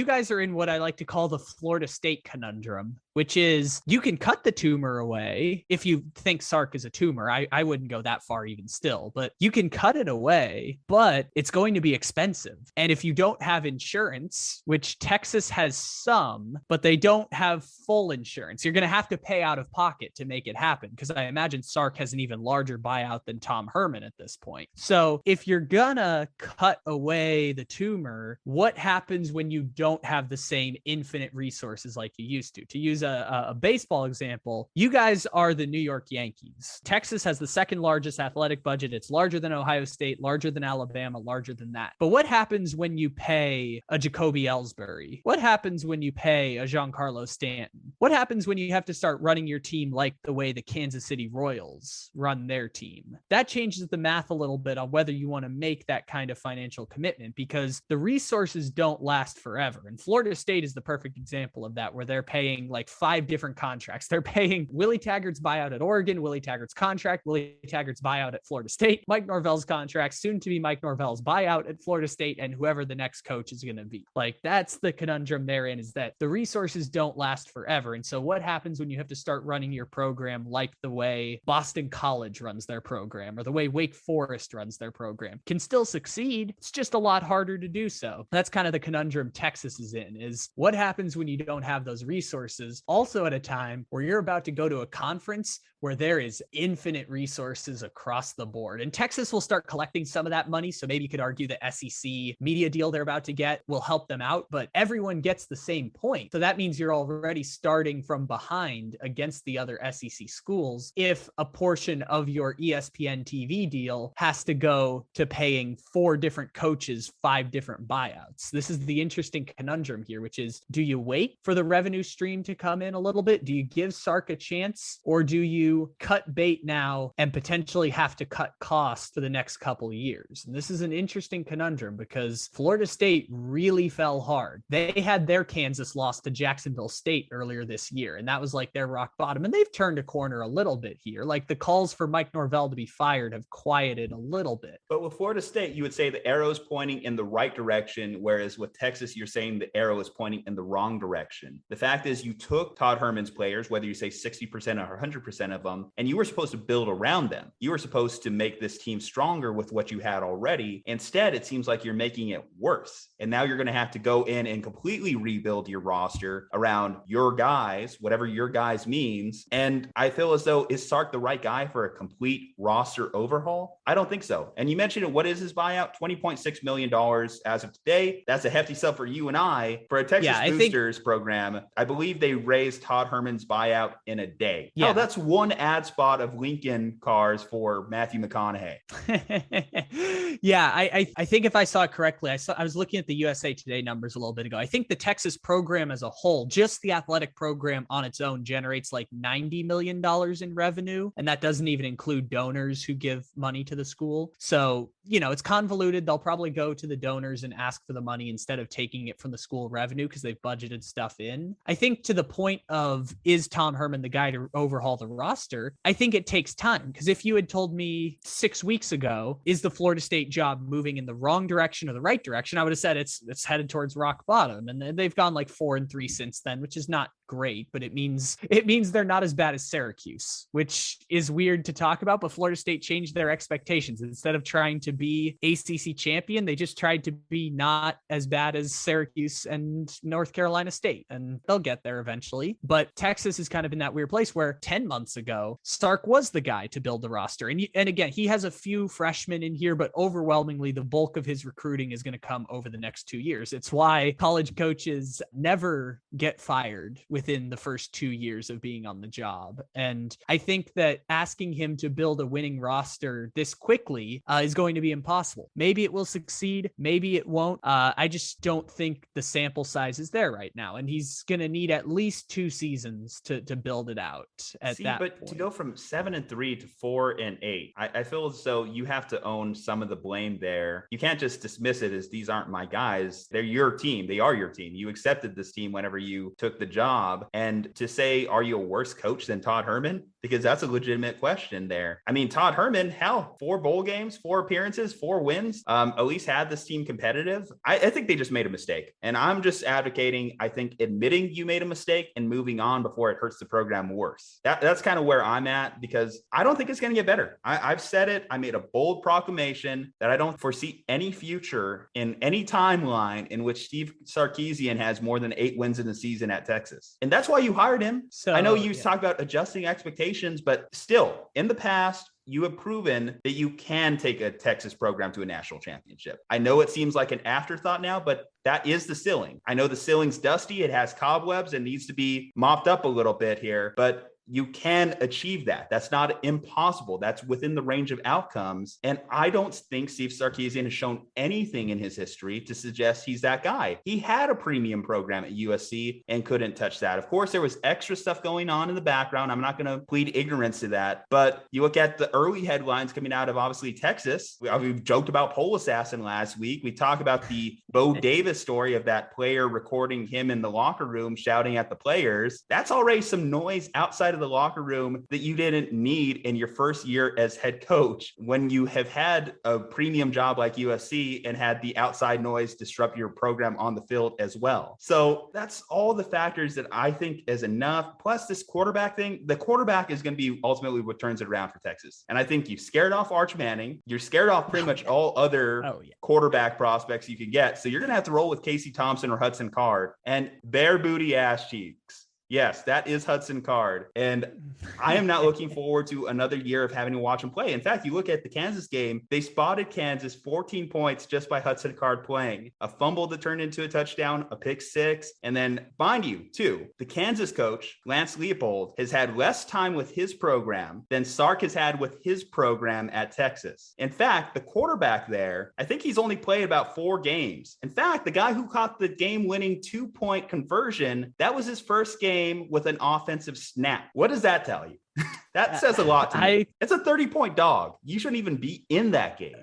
guys are in what I like to call the Florida State conundrum, which is you can cut the tumor away if you think Sark is a tumor. I wouldn't go that far even still, but you can cut it away, but it's going to be expensive. And if you don't have insurance, which Texas has some, but they don't have full insurance, you're going to have to pay out of pocket to make it happen. Because I imagine Sark has an even larger buyout than Tom Herman at this point. So if you're gonna cut away the tumor, what happens when you don't have the same infinite resources like you used to? To use a baseball example, you guys are the New York Yankees. Texas has the second largest athletic budget. It's larger than Ohio State, larger than Alabama, larger than that. But what happens when you pay a Jacoby Ellsbury? What happens when you pay a Giancarlo Stanton? What happens when you have to start running your team like the way the Kansas City Royals run their team? That changes the math a little bit on whether you want to make that kind of financial commitment, because the resources don't last forever. And Florida State is the perfect example of that, where they're paying like 5 different contracts. They're paying Willie Taggart's buyout at Oregon, Willie Taggart's contract, Willie Taggart's buyout at Florida State, Mike Norvell's contract, soon to be Mike Norvell's buyout at Florida State, and whoever the next coach is going to be. Like, that's the conundrum therein, is that the resources don't last forever. And so what happens when you have to start running your program like the way Boston College runs their program, or the way Wake Forest runs their program? Can still succeed. It's just a lot harder to do so. That's kind of the conundrum Texas is in, is what happens when you don't have those resources, also at a time where you're about to go to a conference where there is infinite resources across the board. And Texas will start collecting some of that money. So maybe you could argue the SEC media deal they're about to get will help them out, but everyone gets the same point. So that means you're already starting from behind against the other SEC schools if a portion of your ESPN TV deal has to go to paying 4 different coaches 5 different buyouts. This is the interesting conundrum here, which is, do you wait for the revenue stream to come in a little bit? Do you give Sark a chance, or do you cut bait now and potentially have to cut costs for the next couple of years? And this is an interesting conundrum because Florida State really fell hard. They had their Kansas loss to Jacksonville State earlier this year, and that was like their rock bottom. And they've turned a corner a little bit here. Like, the calls for Mike Norvell to be fired have quieted a little bit. But with Florida State, you would say the arrow is pointing in the right direction, whereas with Texas, you're saying the arrow is pointing in the wrong direction. The fact is, you took Todd Herman's players, whether you say 60% or 100% of them, and you were supposed to build around them. You were supposed to make this team stronger with what you had already. Instead, it seems like you're making it worse. And now you're going to have to go in and completely rebuild your roster around your guys, whatever your guys means. And I feel as though, is Sark the right guy for a complete roster overhaul? I don't think so. And you mentioned it. What is his buyout? $20.6 million as of today. That's a hefty sum for you and I. For a Texas Boosters program, I believe they raised Todd Herman's buyout in a day. Yeah. Oh, that's one ad spot of Lincoln cars for Matthew McConaughey. Yeah, I think if I saw it correctly, I was looking at the USA Today numbers a little bit ago. I think the Texas program as a whole, just the athletic program on its own, generates like $90 million in revenue. And that doesn't even include donors who give money to the school. So, you know, it's convoluted. They'll probably go to the donors and ask for the money instead of taking it from the school revenue because they've budgeted stuff in. I think to the point of, is Tom Herman the guy to overhaul the roster? I think it takes time, because if you had told me 6 weeks ago, is the Florida State job moving in the wrong direction or the right direction, I would have said it's headed towards rock bottom. And they've gone like 4-3 since then, which is not great, but it means they're not as bad as Syracuse, which is weird to talk about. But Florida State changed their expectations. Instead of trying to be ACC champion, they just tried to be not as bad as Syracuse and North Carolina State, and they'll get there eventually. financially, but Texas is kind of in that weird place where 10 months ago, Sark was the guy to build the roster. And again, he has a few freshmen in here, but overwhelmingly the bulk of his recruiting is going to come over the next 2 years. It's why college coaches never get fired within the first 2 years of being on the job. And I think that asking him to build a winning roster this quickly is going to be impossible. Maybe it will succeed. Maybe it won't. I just don't think the sample size is there right now. And he's going to need at least 2 seasons to build it out at that point. To go from 7-3 to 4-8, I feel as though you have to own some of the blame there. You can't just dismiss it as these aren't my guys. They're your team. They are your team. You accepted this team whenever you took the job. And to say, are you a worse coach than Todd Herman? Because that's a legitimate question there. I mean, Todd Herman, hell, 4 bowl games, 4 appearances, 4 wins, at least had this team competitive. I think they just made a mistake. And I'm just advocating, I think, admitting you made a mistake and moving on before it hurts the program worse. That's kind of where I'm at, because I don't think it's going to get better. I've said it. I made a bold proclamation that I don't foresee any future in any timeline in which Steve Sarkisian has more than 8 wins in the season at Texas. And that's why you hired him. So I know you talk about adjusting expectations, but still, in the past, you have proven that you can take a Texas program to a national championship. I know it seems like an afterthought now, but that is the ceiling. I know the ceiling's dusty. It has cobwebs and needs to be mopped up a little bit here, but you can achieve that. That's not impossible. That's within the range of outcomes. And I don't think Steve Sarkisian has shown anything in his history to suggest he's that guy. He had a premium program at USC and couldn't touch that. Of course, there was extra stuff going on in the background. I'm not going to plead ignorance to that. But you look at the early headlines coming out of obviously Texas. We've joked about Pole Assassin last week. We talk about the Bo Davis story of that player recording him in the locker room shouting at the players. That's already some noise outside of the locker room that you didn't need in your first year as head coach when you have had a premium job like USC and had the outside noise disrupt your program on the field as well. So that's all the factors that I think is enough. Plus this quarterback thing, the quarterback is going to be ultimately what turns it around for Texas. And I think you've scared off Arch Manning. You're scared off pretty much all other quarterback prospects you can get. So you're going to have to roll with Casey Thompson or Hudson Card and bare booty ass cheeks. Yes, that is Hudson Card. And I am not looking forward to another year of having to watch him play. In fact, you look at the Kansas game, they spotted Kansas 14 points just by Hudson Card playing. A fumble that turned into a touchdown, a pick 6. And then, mind you, too, the Kansas coach, Lance Leopold, has had less time with his program than Sark has had with his program at Texas. In fact, the quarterback there, I think he's only played about 4 games. In fact, the guy who caught the game-winning 2-point conversion, that was his first game with an offensive snap. What does that tell you? That says a lot to me. It's a 30-point dog. You shouldn't even be in that game.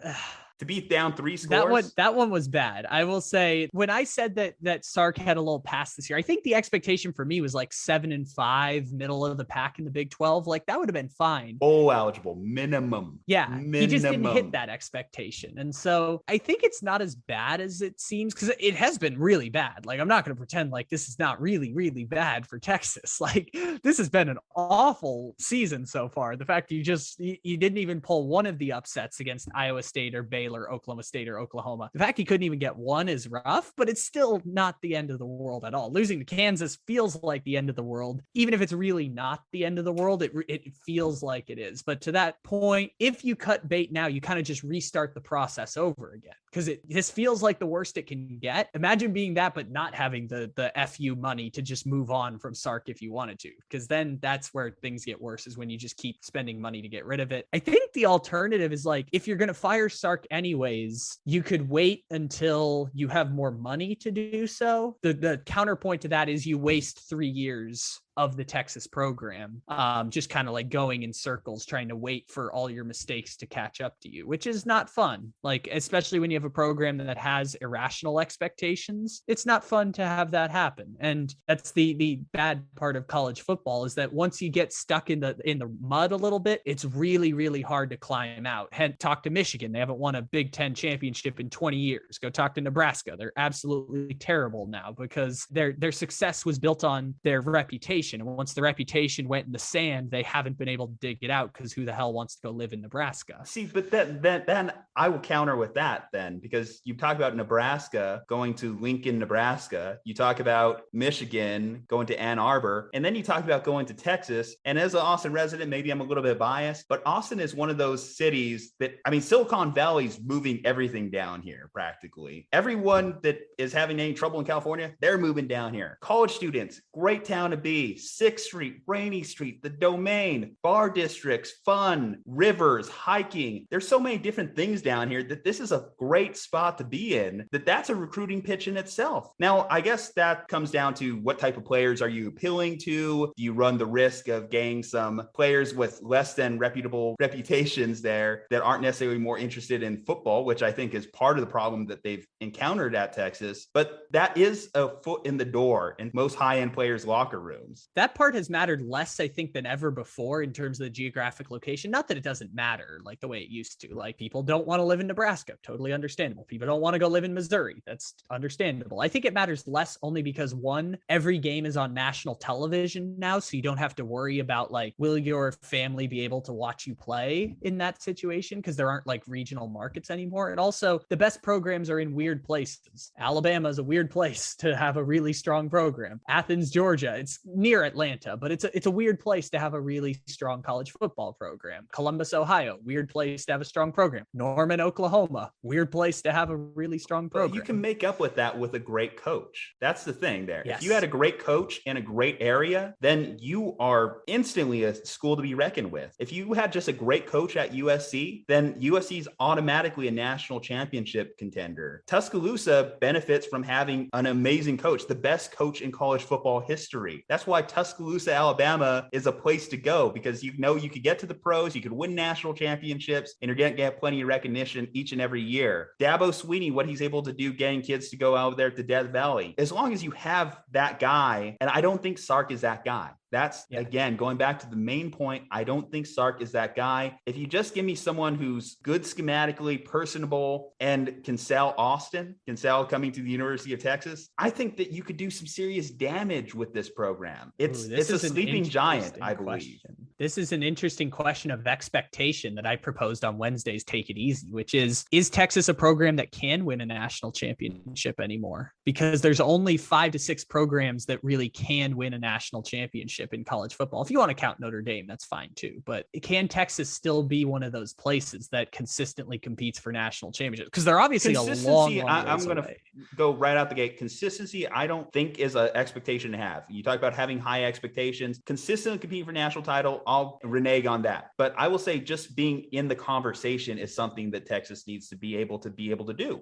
To be down 3 scores. That one was bad. I will say, when I said that Sark had a little pass this year, I think the expectation for me was like 7-5, middle of the pack in the Big 12. Like that would have been fine. Bowl eligible minimum. Yeah, he just didn't hit that expectation. And so I think it's not as bad as it seems, because it has been really bad. Like I'm not going to pretend like this is not really, really bad for Texas. Like this has been an awful season so far. The fact you didn't even pull one of the upsets against Iowa State or Baylor, Oklahoma State or Oklahoma. The fact he couldn't even get one is rough, but it's still not the end of the world at all. Losing to Kansas feels like the end of the world. Even if it's really not the end of the world, it feels like it is. But to that point, if you cut bait now, you kind of just restart the process over again, because this feels like the worst it can get. Imagine being that, but not having the FU money to just move on from Sark if you wanted to, because then that's where things get worse, is when you just keep spending money to get rid of it. I think the alternative is, like, if you're going to fire Sark anyways, you could wait until you have more money to do so. The counterpoint to that is you waste 3 years of the Texas program, just kind of like going in circles, trying to wait for all your mistakes to catch up to you, which is not fun. Like, especially when you have a program that has irrational expectations, it's not fun to have that happen. And that's the bad part of college football, is that once you get stuck in the mud a little bit, it's really, really hard to climb out. Talk to Michigan. They haven't won a Big Ten championship in 20 years. Go talk to Nebraska. They're absolutely terrible now because their success was built on their reputation reputation. And once the reputation went in the sand, they haven't been able to dig it out because who the hell wants to go live in Nebraska? See, but then I will counter with that then, because you talk about Nebraska going to Lincoln, Nebraska. You talk about Michigan going to Ann Arbor, and then you talk about going to Texas. And as an Austin resident, maybe I'm a little bit biased, but Austin is one of those cities that, I mean, Silicon Valley's moving everything down here practically. Everyone that is having any trouble in California, they're moving down here. College students, great town to be. 6th Street, Rainy Street, the Domain, bar districts, fun, rivers, hiking. There's so many different things down here that this is a great spot to be in, that's a recruiting pitch in itself. Now, I guess that comes down to what type of players are you appealing to? Do you run the risk of getting some players with less than reputable reputations there that aren't necessarily more interested in football, which I think is part of the problem that they've encountered at Texas. But that is a foot in the door in most high-end players' locker rooms. That part has mattered less, I think, than ever before in terms of the geographic location. Not that it doesn't matter like the way it used to. Like, people don't want to live in Nebraska. Totally understandable. People don't want to go live in Missouri. That's understandable. I think it matters less only because, one, every game is on national television now, so you don't have to worry about like, will your family be able to watch you play in that situation? Because there aren't like regional markets anymore. And also, the best programs are in weird places. Alabama is a weird place to have a really strong program. Athens, Georgia, it's near Atlanta, but it's a weird place to have a really strong college football program. Columbus, Ohio, weird place to have a strong program. Norman, Oklahoma, weird place to have a really strong program. But you can make up with that with a great coach. That's the thing there. Yes. If you had a great coach in a great area, then you are instantly a school to be reckoned with. If you had just a great coach at USC, then USC is automatically a national championship contender. Tuscaloosa benefits from having an amazing coach, the best coach in college football history. That's why Tuscaloosa, Alabama is a place to go, because you know you could get to the pros, you could win national championships, and you're going to get plenty of recognition each and every year. Dabo Swinney, what he's able to do getting kids to go out there to Death Valley, as long as you have that guy, and I don't think Sark is that guy. That's, again, going back to the main point, I don't think Sark is that guy. If you just give me someone who's good schematically, personable, and can sell Austin, can sell coming to the University of Texas, I think that you could do some serious damage with this program. It's a sleeping giant, I believe. This is an interesting question of expectation that I proposed on Wednesday's Take It Easy, which is Texas a program that can win a national championship anymore? Because there's only 5 to 6 programs that really can win a national championship in college football. If you want to count Notre Dame, that's fine too. But can Texas still be one of those places that consistently competes for national championships? Because they're obviously a long I'm going to go right out the gate. Consistency, I don't think is an expectation to have. You talk about having high expectations, consistently competing for national title, I'll renege on that. But I will say just being in the conversation is something that Texas needs to be able to do.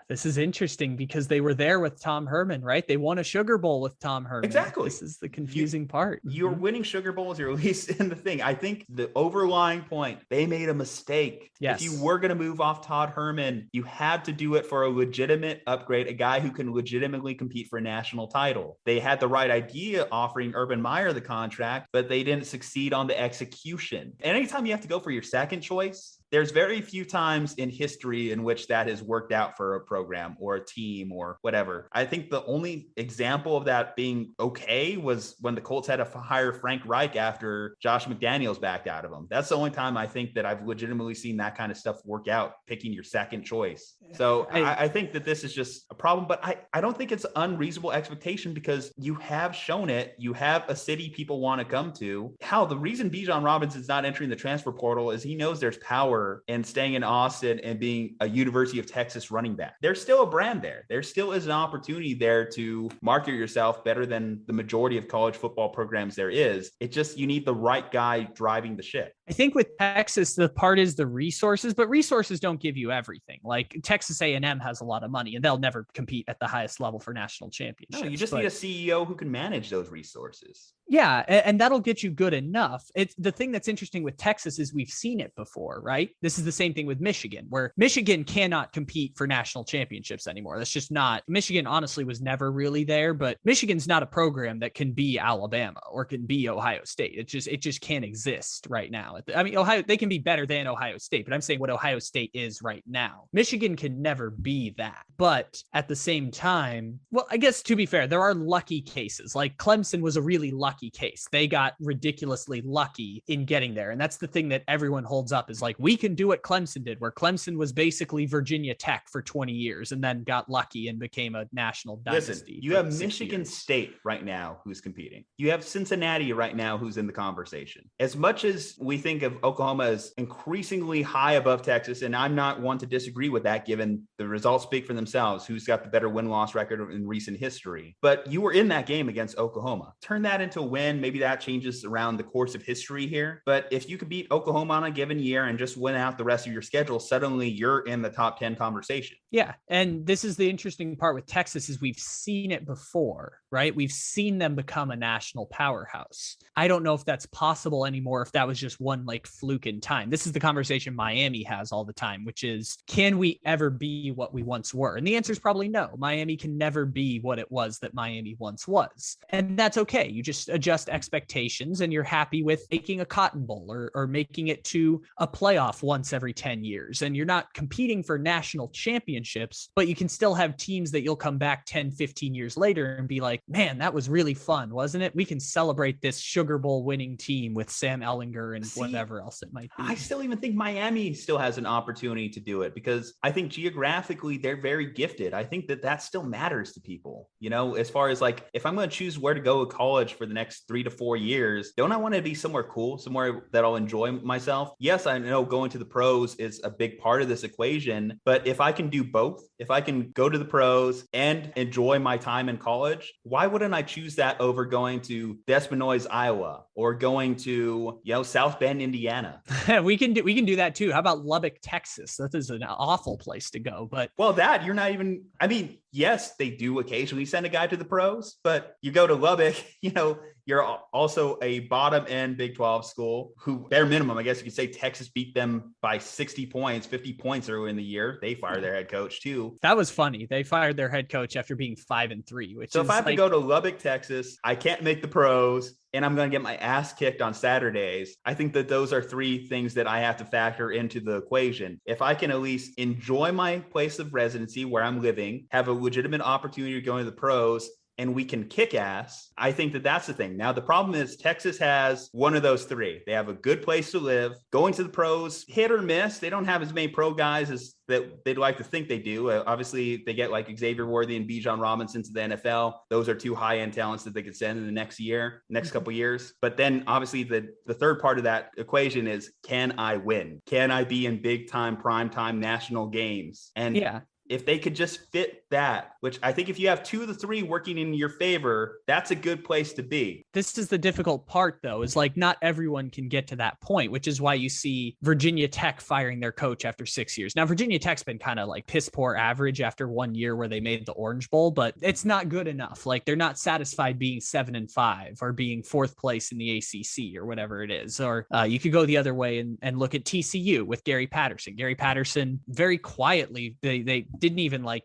This is interesting because they were there with Tom Herman, right? They won a Sugar Bowl with Tom Herman. Exactly. This is the confusing part. You're winning Sugar Bowls, you're at least in the thing. I think the overlying point, they made a mistake. Yes. If you were going to move off Todd Herman, you had to do it for a legitimate upgrade, a guy who can legitimately compete for a national title. They had the right idea offering Urban Meyer the contract, but they didn't succeed on the execution. And anytime you have to go for your second choice, there's very few times in history in which that has worked out for a program or a team or whatever. I think the only example of that being okay was when the Colts had to hire Frank Reich after Josh McDaniels backed out of him. That's the only time I think that I've legitimately seen that kind of stuff work out, picking your second choice. So I think that this is just a problem, but I don't think it's unreasonable expectation because you have shown it. You have a city people want to come to. The reason Bijan Robinson's not entering the transfer portal is he knows there's power and staying in Austin and being a University of Texas running back. There's still a brand there. There still is an opportunity there to market yourself better than the majority of college football programs there is. It just, you need the right guy driving the ship. I think with Texas, the part is the resources, but resources don't give you everything. Like Texas A&M has a lot of money and they'll never compete at the highest level for national championships. No, you just need a CEO who can manage those resources. Yeah, and that'll get you good enough. It's the thing that's interesting with Texas is we've seen it before, right? This is the same thing with Michigan, where Michigan cannot compete for national championships anymore. That's just not. Michigan honestly was never really there, but Michigan's not a program that can be Alabama or can be Ohio State. It just can't exist right now. now. I mean, Ohio, they can be better than Ohio State, but I'm saying what Ohio State is right now. Michigan can never be that. But at the same time, well, I guess to be fair, there are lucky cases. Like Clemson was a really lucky case. They got ridiculously lucky in getting there. And that's the thing that everyone holds up is like, we can do what Clemson did, where Clemson was basically Virginia Tech for 20 years and then got lucky and became a national dynasty. Listen, you have Michigan State right now who's competing. You have Cincinnati right now who's in the conversation. As much as we think of Oklahoma as increasingly high above Texas, and I'm not one to disagree with that given the results speak for themselves, who's got the better win-loss record in recent history. But you were in that game against Oklahoma. Turn that into a win. Maybe that changes around the course of history here. But if you could beat Oklahoma on a given year and just win out the rest of your schedule, suddenly you're in the top 10 conversation. Yeah. And this is the interesting part with Texas is we've seen it before, right? We've seen them become a national powerhouse. I don't know if that's possible anymore, if that was just one like fluke in time. This is the conversation Miami has all the time, which is, can we ever be what we once were? And the answer is probably no. Miami can never be what it was that Miami once was. And that's okay. You just adjust expectations and you're happy with making a Cotton Bowl or making it to a playoff once every 10 years. And you're not competing for national championships, but you can still have teams that you'll come back 10, 15 years later and be like, man, that was really fun, wasn't it? We can celebrate this Sugar Bowl winning team with Sam Ellinger and whatever else it might be. I still even think Miami still has an opportunity to do it because I think geographically they're very gifted. I think that still matters to people, you know, as far as like, if I'm going to choose where to go to college for the next 3 to 4 years, don't I want to be somewhere cool, somewhere that I'll enjoy myself? Yes, I know going to the pros is a big part of this equation, but if I can do both, if I can go to the pros and enjoy my time in college, why wouldn't I choose that over going to Des Moines, Iowa, or going to, you know, South Bend, Indiana? we can do that too. How about Lubbock, Texas? That is an awful place to go, but well, that you're not even, I mean, yes, they do occasionally send a guy to the pros, but you go to Lubbock, you know, you're also a bottom end Big 12 school who, bare minimum, I guess you could say Texas beat them by 60 points, 50 points earlier in the year. They fired their head coach too. That was funny. They fired their head coach after being 5-3, which so is if I have like, to go to Lubbock, Texas, I can't make the pros and I'm going to get my ass kicked on Saturdays. I think that those are three things that I have to factor into the equation. If I can at least enjoy my place of residency where I'm living, have a legitimate opportunity to go into the pros, and we can kick ass, I think that that's the thing. Now, the problem is Texas has one of those three. They have a good place to live. Going to the pros, hit or miss. They don't have as many pro guys as that they'd like to think they do. Obviously, they get like Xavier Worthy and Bijan Robinson to the NFL. Those are two high-end talents that they could send in the next couple years. But then obviously the third part of that equation is, can I win? Can I be in big time, prime time national games? And yeah, if they could just fit that, which I think if you have 2 of the 3 working in your favor, that's a good place to be. This is the difficult part, though, is like not everyone can get to that point, which is why you see Virginia Tech firing their coach after 6 years. Now, Virginia Tech's been kind of like piss poor average after 1 year where they made the Orange Bowl, but it's not good enough. Like they're not satisfied being 7-5 or being 4th place in the ACC or whatever it is. Or you could go the other way and look at TCU with Gary Patterson. Gary Patterson, very quietly, they didn't even like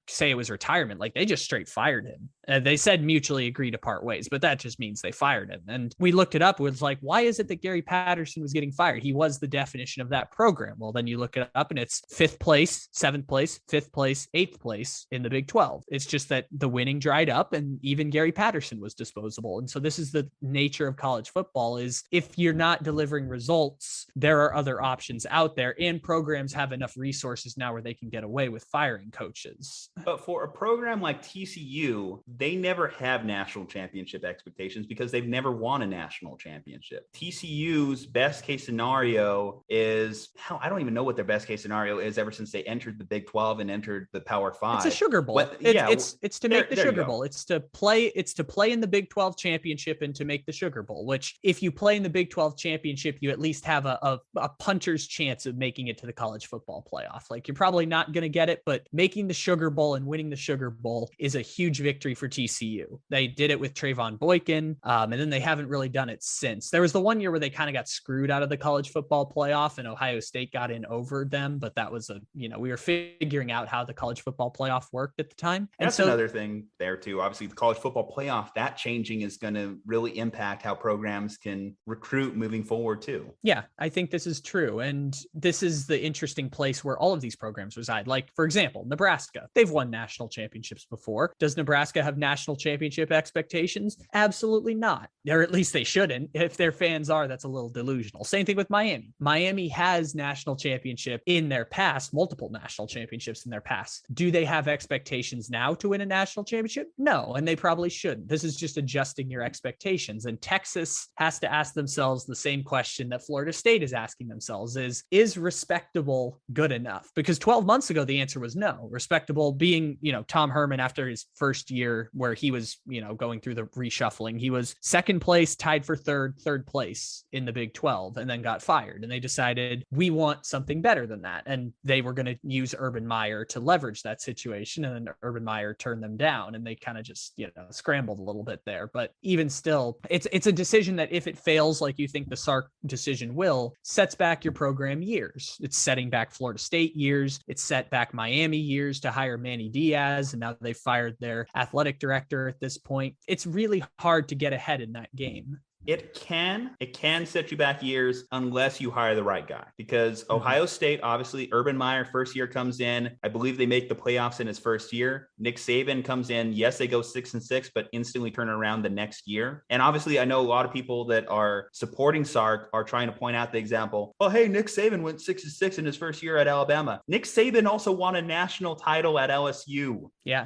say it was retirement. Like they just straight fired him. They said mutually agree to part ways, but that just means they fired him. And we looked it up. It was like, why is it that Gary Patterson was getting fired? He was the definition of that program. Well, then you look it up and it's 5th place, 7th place, 5th place, 8th place in the Big 12. It's just that the winning dried up and even Gary Patterson was disposable. And so this is the nature of college football, is if you're not delivering results, there are other options out there, and programs have enough resources now where they can get away with firing coaches. But for a program like TCU, they never have national championship expectations because they've never won a national championship. TCU's best case scenario is, I don't even know what their best case scenario is ever since they entered the Big 12 and entered the Power 5. It's a Sugar Bowl. It's to make the Sugar Bowl. It's to play in the Big 12 championship and to make the Sugar Bowl, which if you play in the Big 12 championship, you at least have a a puncher's chance of making it to the college football playoff. Like, you're probably not going to get it, but making the Sugar Bowl and winning the Sugar Bowl is a huge victory for TCU. They did it with Trayvon Boykin, and then they haven't really done it since. There was the one year where they kind of got screwed out of the college football playoff and Ohio State got in over them, but that was we were figuring out how the college football playoff worked at the time. And that's another thing there too. Obviously, the college football playoff, that changing is going to really impact how programs can recruit moving forward too. Yeah, I think this is true. And this is the interesting place where all of these programs reside. Like, for example, Nebraska, they've won national championships before. Does Nebraska have national championship expectations? Absolutely not. Or at least they shouldn't. If their fans are, that's a little delusional. Same thing with Miami. Miami has national championship in their past, multiple national championships in their past. Do they have expectations now to win a national championship? No, and they probably shouldn't. This is just adjusting your expectations. And Texas has to ask themselves the same question that Florida State is asking themselves is respectable good enough? Because 12 months ago, the answer was no. Respectable being, Tom Herman after his first year where he was, going through the reshuffling, he was second place, tied for third place in the Big 12, and then got fired. And they decided we want something better than that. And they were going to use Urban Meyer to leverage that situation. And then Urban Meyer turned them down and they kind of just, scrambled a little bit there. But even still, it's a decision that if it fails, like you think the Sark decision will, sets back your program years. It's setting back Florida State years. It's set back Miami years to hire Manny Diaz. And now they've fired their athletic director at this point. It's really hard to get ahead in that game. It can set you back years unless you hire the right guy, because Ohio State, obviously Urban Meyer first year comes in. I believe they make the playoffs in his first year. Nick Saban comes in. Yes, they go 6-6, but instantly turn around the next year. And obviously I know a lot of people that are supporting Sark are trying to point out the example. Oh, hey, Nick Saban went 6-6 in his first year at Alabama. Nick Saban also won a national title at LSU. Yeah,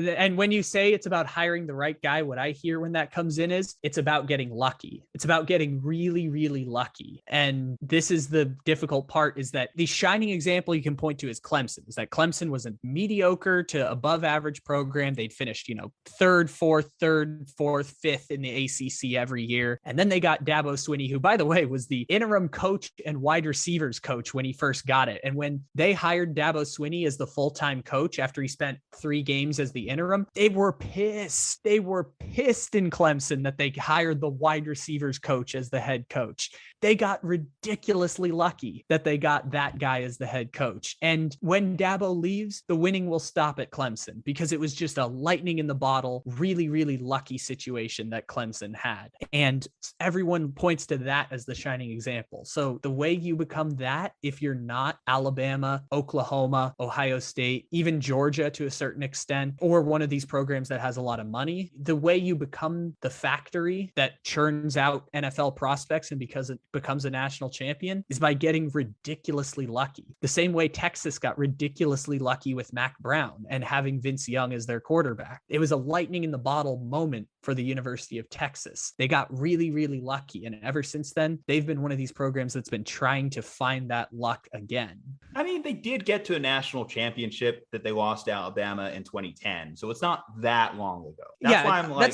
and when you say it's about hiring the right guy, what I hear when that comes in is it's about getting lucky. It's about getting really, really lucky. And this is the difficult part, is that the shining example you can point to is Clemson, is that Clemson was a mediocre to above average program. They'd finished, third, fourth, fifth in the ACC every year. And then they got Dabo Swinney, who, by the way, was the interim coach and wide receivers coach when he first got it. And when they hired Dabo Swinney as the full-time coach after he spent 3 games as the interim, they were pissed. They were pissed in Clemson that they hired the wide receivers coach as the head coach. They got ridiculously lucky that they got that guy as the head coach. And when Dabo leaves, the winning will stop at Clemson, because it was just a lightning in the bottle, really, really lucky situation that Clemson had. And everyone points to that as the shining example. So the way you become that, if you're not Alabama, Oklahoma, Ohio State, even Georgia to a certain extent, or one of these programs that has a lot of money, the way you become the factory that churns out NFL prospects and because it becomes a national champion is by getting ridiculously lucky. The same way Texas got ridiculously lucky with Mac Brown and having Vince Young as their quarterback. It was a lightning in the bottle moment for the University of Texas. They got really, really lucky. And ever since then, they've been one of these programs that's been trying to find that luck again. I mean, they did get to a national championship that they lost to Alabama in 2010. So it's not that long ago. That's why I'm like,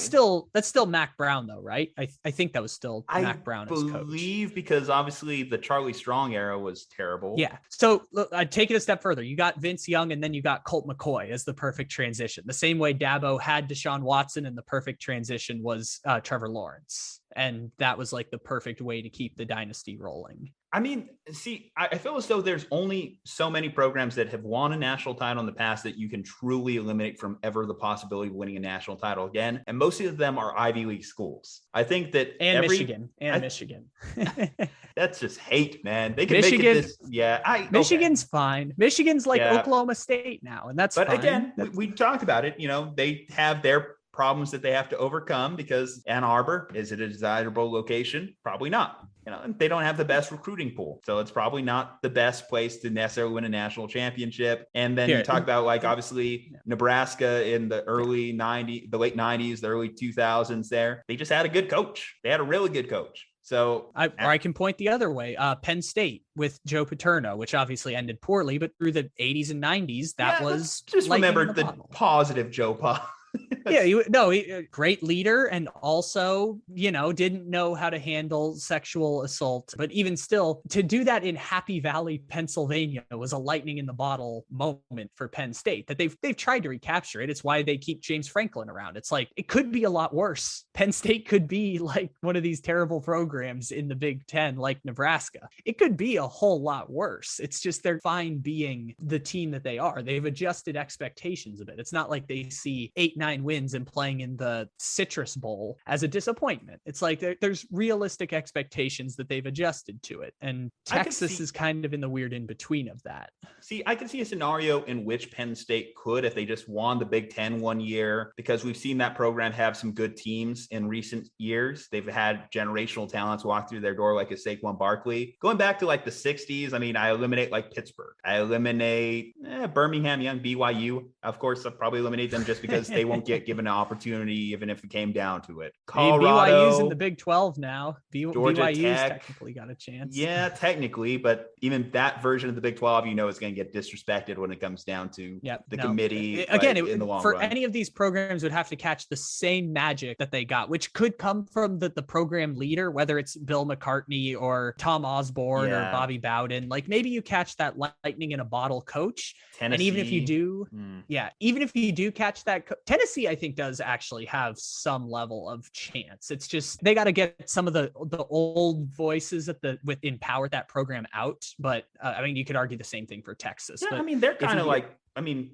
that's still Mac Brown though, right? I think that was still Mac Brown as coach. I believe, because obviously the Charlie Strong era was terrible. Yeah. So look, I'd take it a step further. You got Vince Young and then you got Colt McCoy as the perfect transition. The same way Dabo had Deshaun Watson, and the perfect transition was Trevor Lawrence. And that was like the perfect way to keep the dynasty rolling. I mean, see, I feel as though there's only so many programs that have won a national title in the past that you can truly eliminate from ever the possibility of winning a national title again. And most of them are Ivy League schools. I think that Michigan. That's just hate, man. They can Michigan, make it this. Yeah. Michigan's fine. Michigan's like Oklahoma State now, and that's fine. But again, we talked about it. They have their problems that they have to overcome, because Ann Arbor, is it a desirable location? Probably not. They don't have the best recruiting pool. So it's probably not the best place to necessarily win a national championship. And then you talk about, like, obviously Nebraska in the early 90s, the late 90s, the early 2000s there. They just had a good coach. They had a really good coach. So I can point the other way. Penn State with Joe Paterno, which obviously ended poorly, but through the 80s and 90s, that was just remember the positive Joe Pa. Yeah, great leader, and also, didn't know how to handle sexual assault. But even still, to do that in Happy Valley, Pennsylvania was a lightning in the bottle moment for Penn State that they've tried to recapture it. It's why they keep James Franklin around. It's like, it could be a lot worse. Penn State could be like one of these terrible programs in the Big Ten, like Nebraska. It could be a whole lot worse. It's just they're fine being the team that they are. They've adjusted expectations a bit. It's not like they see 8-9 wins and playing in the Citrus Bowl as a disappointment. It's like there's realistic expectations that they've adjusted to it. And Texas is kind of in the weird in between of that. See, I can see a scenario in which Penn State could, if they just won the Big Ten one year, because we've seen that program have some good teams in recent years. They've had generational talents walk through their door, like a Saquon Barkley. Going back to like the 60s, I mean, I eliminate like Pittsburgh. I eliminate Birmingham, young BYU. Of course, I'll probably eliminate them just because they won't get given an opportunity, even if it came down to it. Colorado, BYU's in the Big 12 now. Georgia BYU's Tech technically got a chance. Yeah, technically, but even that version of the Big 12, is going to get disrespected when it comes down to the committee. Again, in the long for run. Any of these programs would have to catch the same magic that they got, which could come from the program leader, whether it's Bill McCartney or Tom Osborne or Bobby Bowden. Like, maybe you catch that lightning in a bottle coach. Tennessee. And even if you do, even if you do catch that, Tennessee, I think, does actually have some level of chance. It's just they got to get some of the old voices in power that program out. But I mean, you could argue the same thing for Texas. Yeah, but I mean, they're kind of like,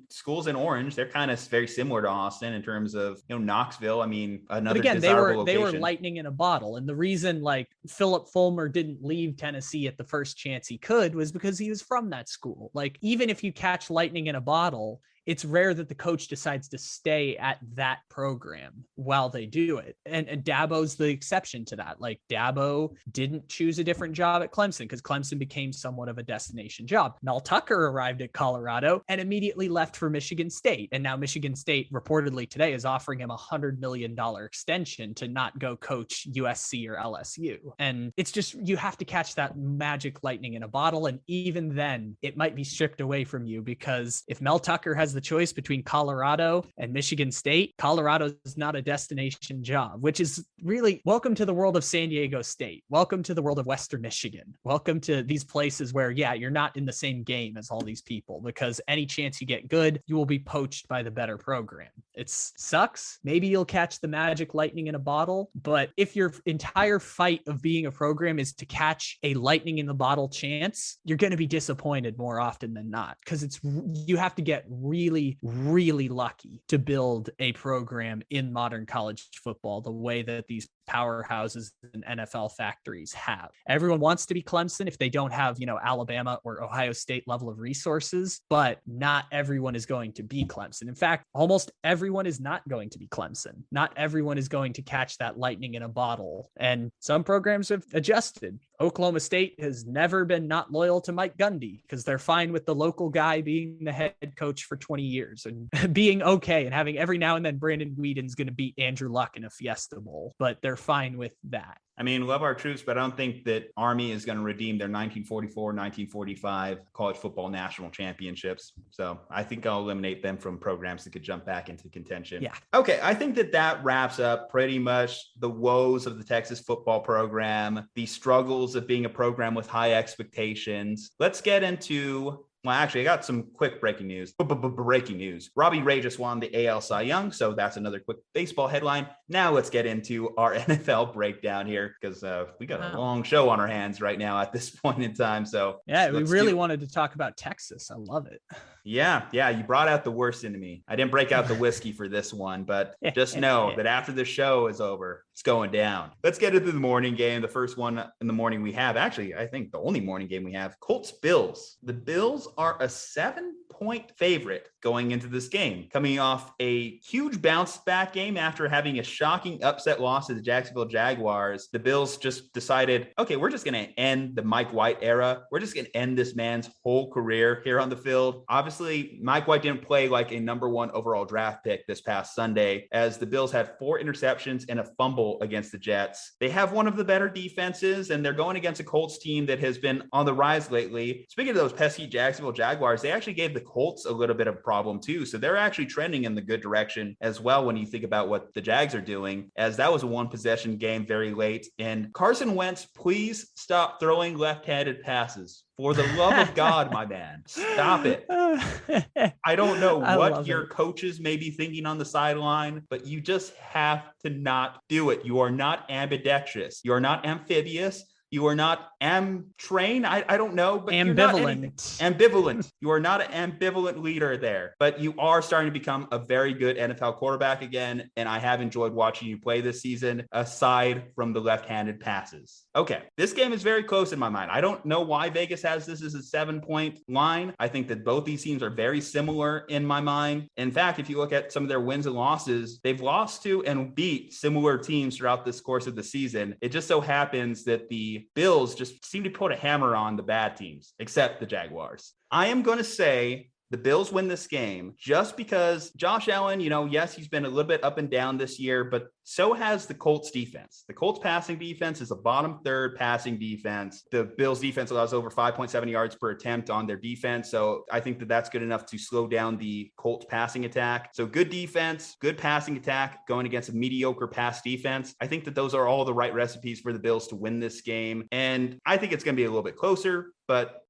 schools in Orange, they're kind of very similar to Austin in terms of, Knoxville. I mean, another but again, desirable they were location. lightning in a bottle. And the reason like Philip Fulmer didn't leave Tennessee at the first chance he could was because he was from that school. Like, even if you catch lightning in a bottle, it's rare that the coach decides to stay at that program while they do it. And Dabo's the exception to that. Like, Dabo didn't choose a different job at Clemson because Clemson became somewhat of a destination job. Mel Tucker arrived at Colorado and immediately left for Michigan State. And now Michigan State reportedly today is offering him $100 million extension to not go coach USC or LSU. And it's just, you have to catch that magic lightning in a bottle. And even then it might be stripped away from you, because if Mel Tucker has the choice between Colorado and Michigan State, Colorado is not a destination job, which is really, welcome to the world of San Diego State. Welcome to the world of Western Michigan. Welcome to these places where, you're not in the same game as all these people, because any chance you get good, you will be poached by the better program. It sucks. Maybe you'll catch the magic lightning in a bottle, but if your entire fight of being a program is to catch a lightning in the bottle chance, you're going to be disappointed more often than not, because you have to get really, really lucky to build a program in modern college football the way that these powerhouses and NFL factories have. Everyone wants to be Clemson if they don't have, Alabama or Ohio State level of resources, but not everyone is going to be Clemson. In fact, almost everyone is not going to be Clemson. Not everyone is going to catch that lightning in a bottle. And some programs have adjusted. Oklahoma State has never been not loyal to Mike Gundy because they're fine with the local guy being the head coach for 20 years and being okay and having every now and then Brandon Whedon's going to beat Andrew Luck in a Fiesta Bowl, but they're fine with that. I mean, love our troops, but I don't think that Army is going to redeem their 1944, 1945 college football national championships. So I think I'll eliminate them from programs that could jump back into contention. Yeah. Okay. I think that wraps up pretty much the woes of the Texas football program, the struggles of being a program with high expectations. Let's get into... Well, actually, I got some quick breaking news. Breaking news. Robbie Ray just won the AL Cy Young, so that's another quick baseball headline. Now let's get into our NFL breakdown here, because we got a long show on our hands right now at this point in time. So we really wanted to talk about Texas. I love it. Yeah, you brought out the worst into me. I didn't break out the whiskey for this one, but just know that after the show is over, it's going down. Let's get into the morning game. The first one in the morning we have, actually, I think the only morning game we have, Colts-Bills. The Bills are a 7-point favorite going into this game, coming off a huge bounce back game after having a shocking upset loss to the Jacksonville Jaguars. The Bills just decided, okay, we're just going to end the Mike White era. We're just going to end this man's whole career here on the field. Obviously, Mike White didn't play like a number one overall draft pick this past Sunday, as the Bills had 4 interceptions and a fumble against the Jets. They have one of the better defenses, and they're going against a Colts team that has been on the rise lately. Speaking of those pesky Jacksonville Jaguars, they actually gave the Colts a little bit of a problem too. So they're actually trending in the good direction as well when you think about what the Jags are doing, as that was a one possession game very late. And Carson Wentz, please stop throwing left-handed passes. For the love of God, my man, stop it. I don't know what your coaches may be thinking on the sideline, but you just have to not do it. You are not ambidextrous. You are not amphibious. You are not trained. I don't know, but ambivalent. Ambivalent. You are not an ambivalent leader there, but you are starting to become a very good NFL quarterback again. And I have enjoyed watching you play this season, aside from the left-handed passes. Okay, this game is very close in my mind. I don't know why Vegas has this as a 7-point line. I think that both these teams are very similar in my mind. In fact, if you look at some of their wins and losses, they've lost to and beat similar teams throughout this course of the season. It just so happens that the Bills just seem to put a hammer on the bad teams, except the Jaguars. I am going to say the Bills win this game just because Josh Allen, yes, he's been a little bit up and down this year, but so has the Colts defense. The Colts passing defense is a bottom third passing defense. The Bills defense allows over 5.7 yards per attempt on their defense. So I think that that's good enough to slow down the Colts passing attack. So good defense, good passing attack going against a mediocre pass defense. I think that those are all the right recipes for the Bills to win this game. And I think it's going to be a little bit closer, but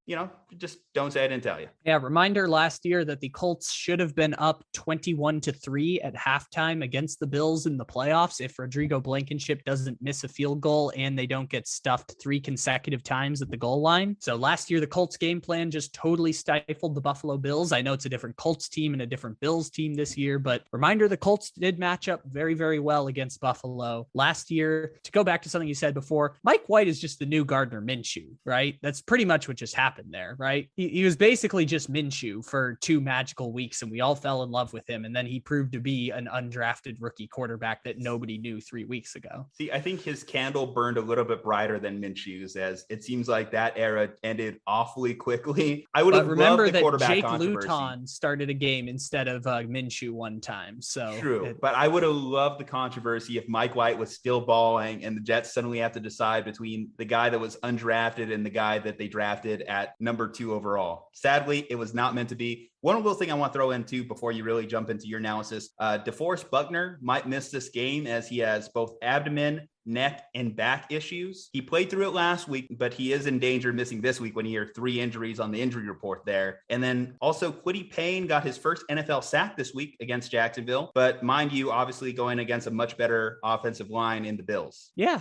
just don't say I didn't tell you. Yeah. Reminder last year that the Colts should have been up 21-3 at halftime against the Bills in the playoffs if Rodrigo Blankenship doesn't miss a field goal and they don't get stuffed 3 consecutive times at the goal line. So last year, the Colts game plan just totally stifled the Buffalo Bills. I know it's a different Colts team and a different Bills team this year, but reminder, the Colts did match up very, very well against Buffalo last year. To go back to something you said before, Mike White is just the new Gardner Minshew, right? That's pretty much what just happened there, right? He was basically just Minshew for 2 magical weeks and we all fell in love with him. And then he proved to be an undrafted rookie quarterback that nobody knew 3 weeks ago. See, I think his candle burned a little bit brighter than Minshew's, as it seems like that era ended awfully quickly. I would have loved the quarterback Jake controversy. Luton started a game instead of Minshew one time. So true, but I would have loved the controversy if Mike White was still balling and the Jets suddenly have to decide between the guy that was undrafted and the guy that they drafted at number 2 overall. Sadly, it was not meant to be. One little thing I want to throw in too before you really jump into your analysis, DeForest Buckner might miss this game as he has both abdomen, neck, and back issues. He played through it last week, but he is in danger of missing this week when you hear 3 injuries on the injury report there. And then also Kwity Paye got his first NFL sack this week against Jacksonville. But mind you, obviously going against a much better offensive line in the Bills. Yeah.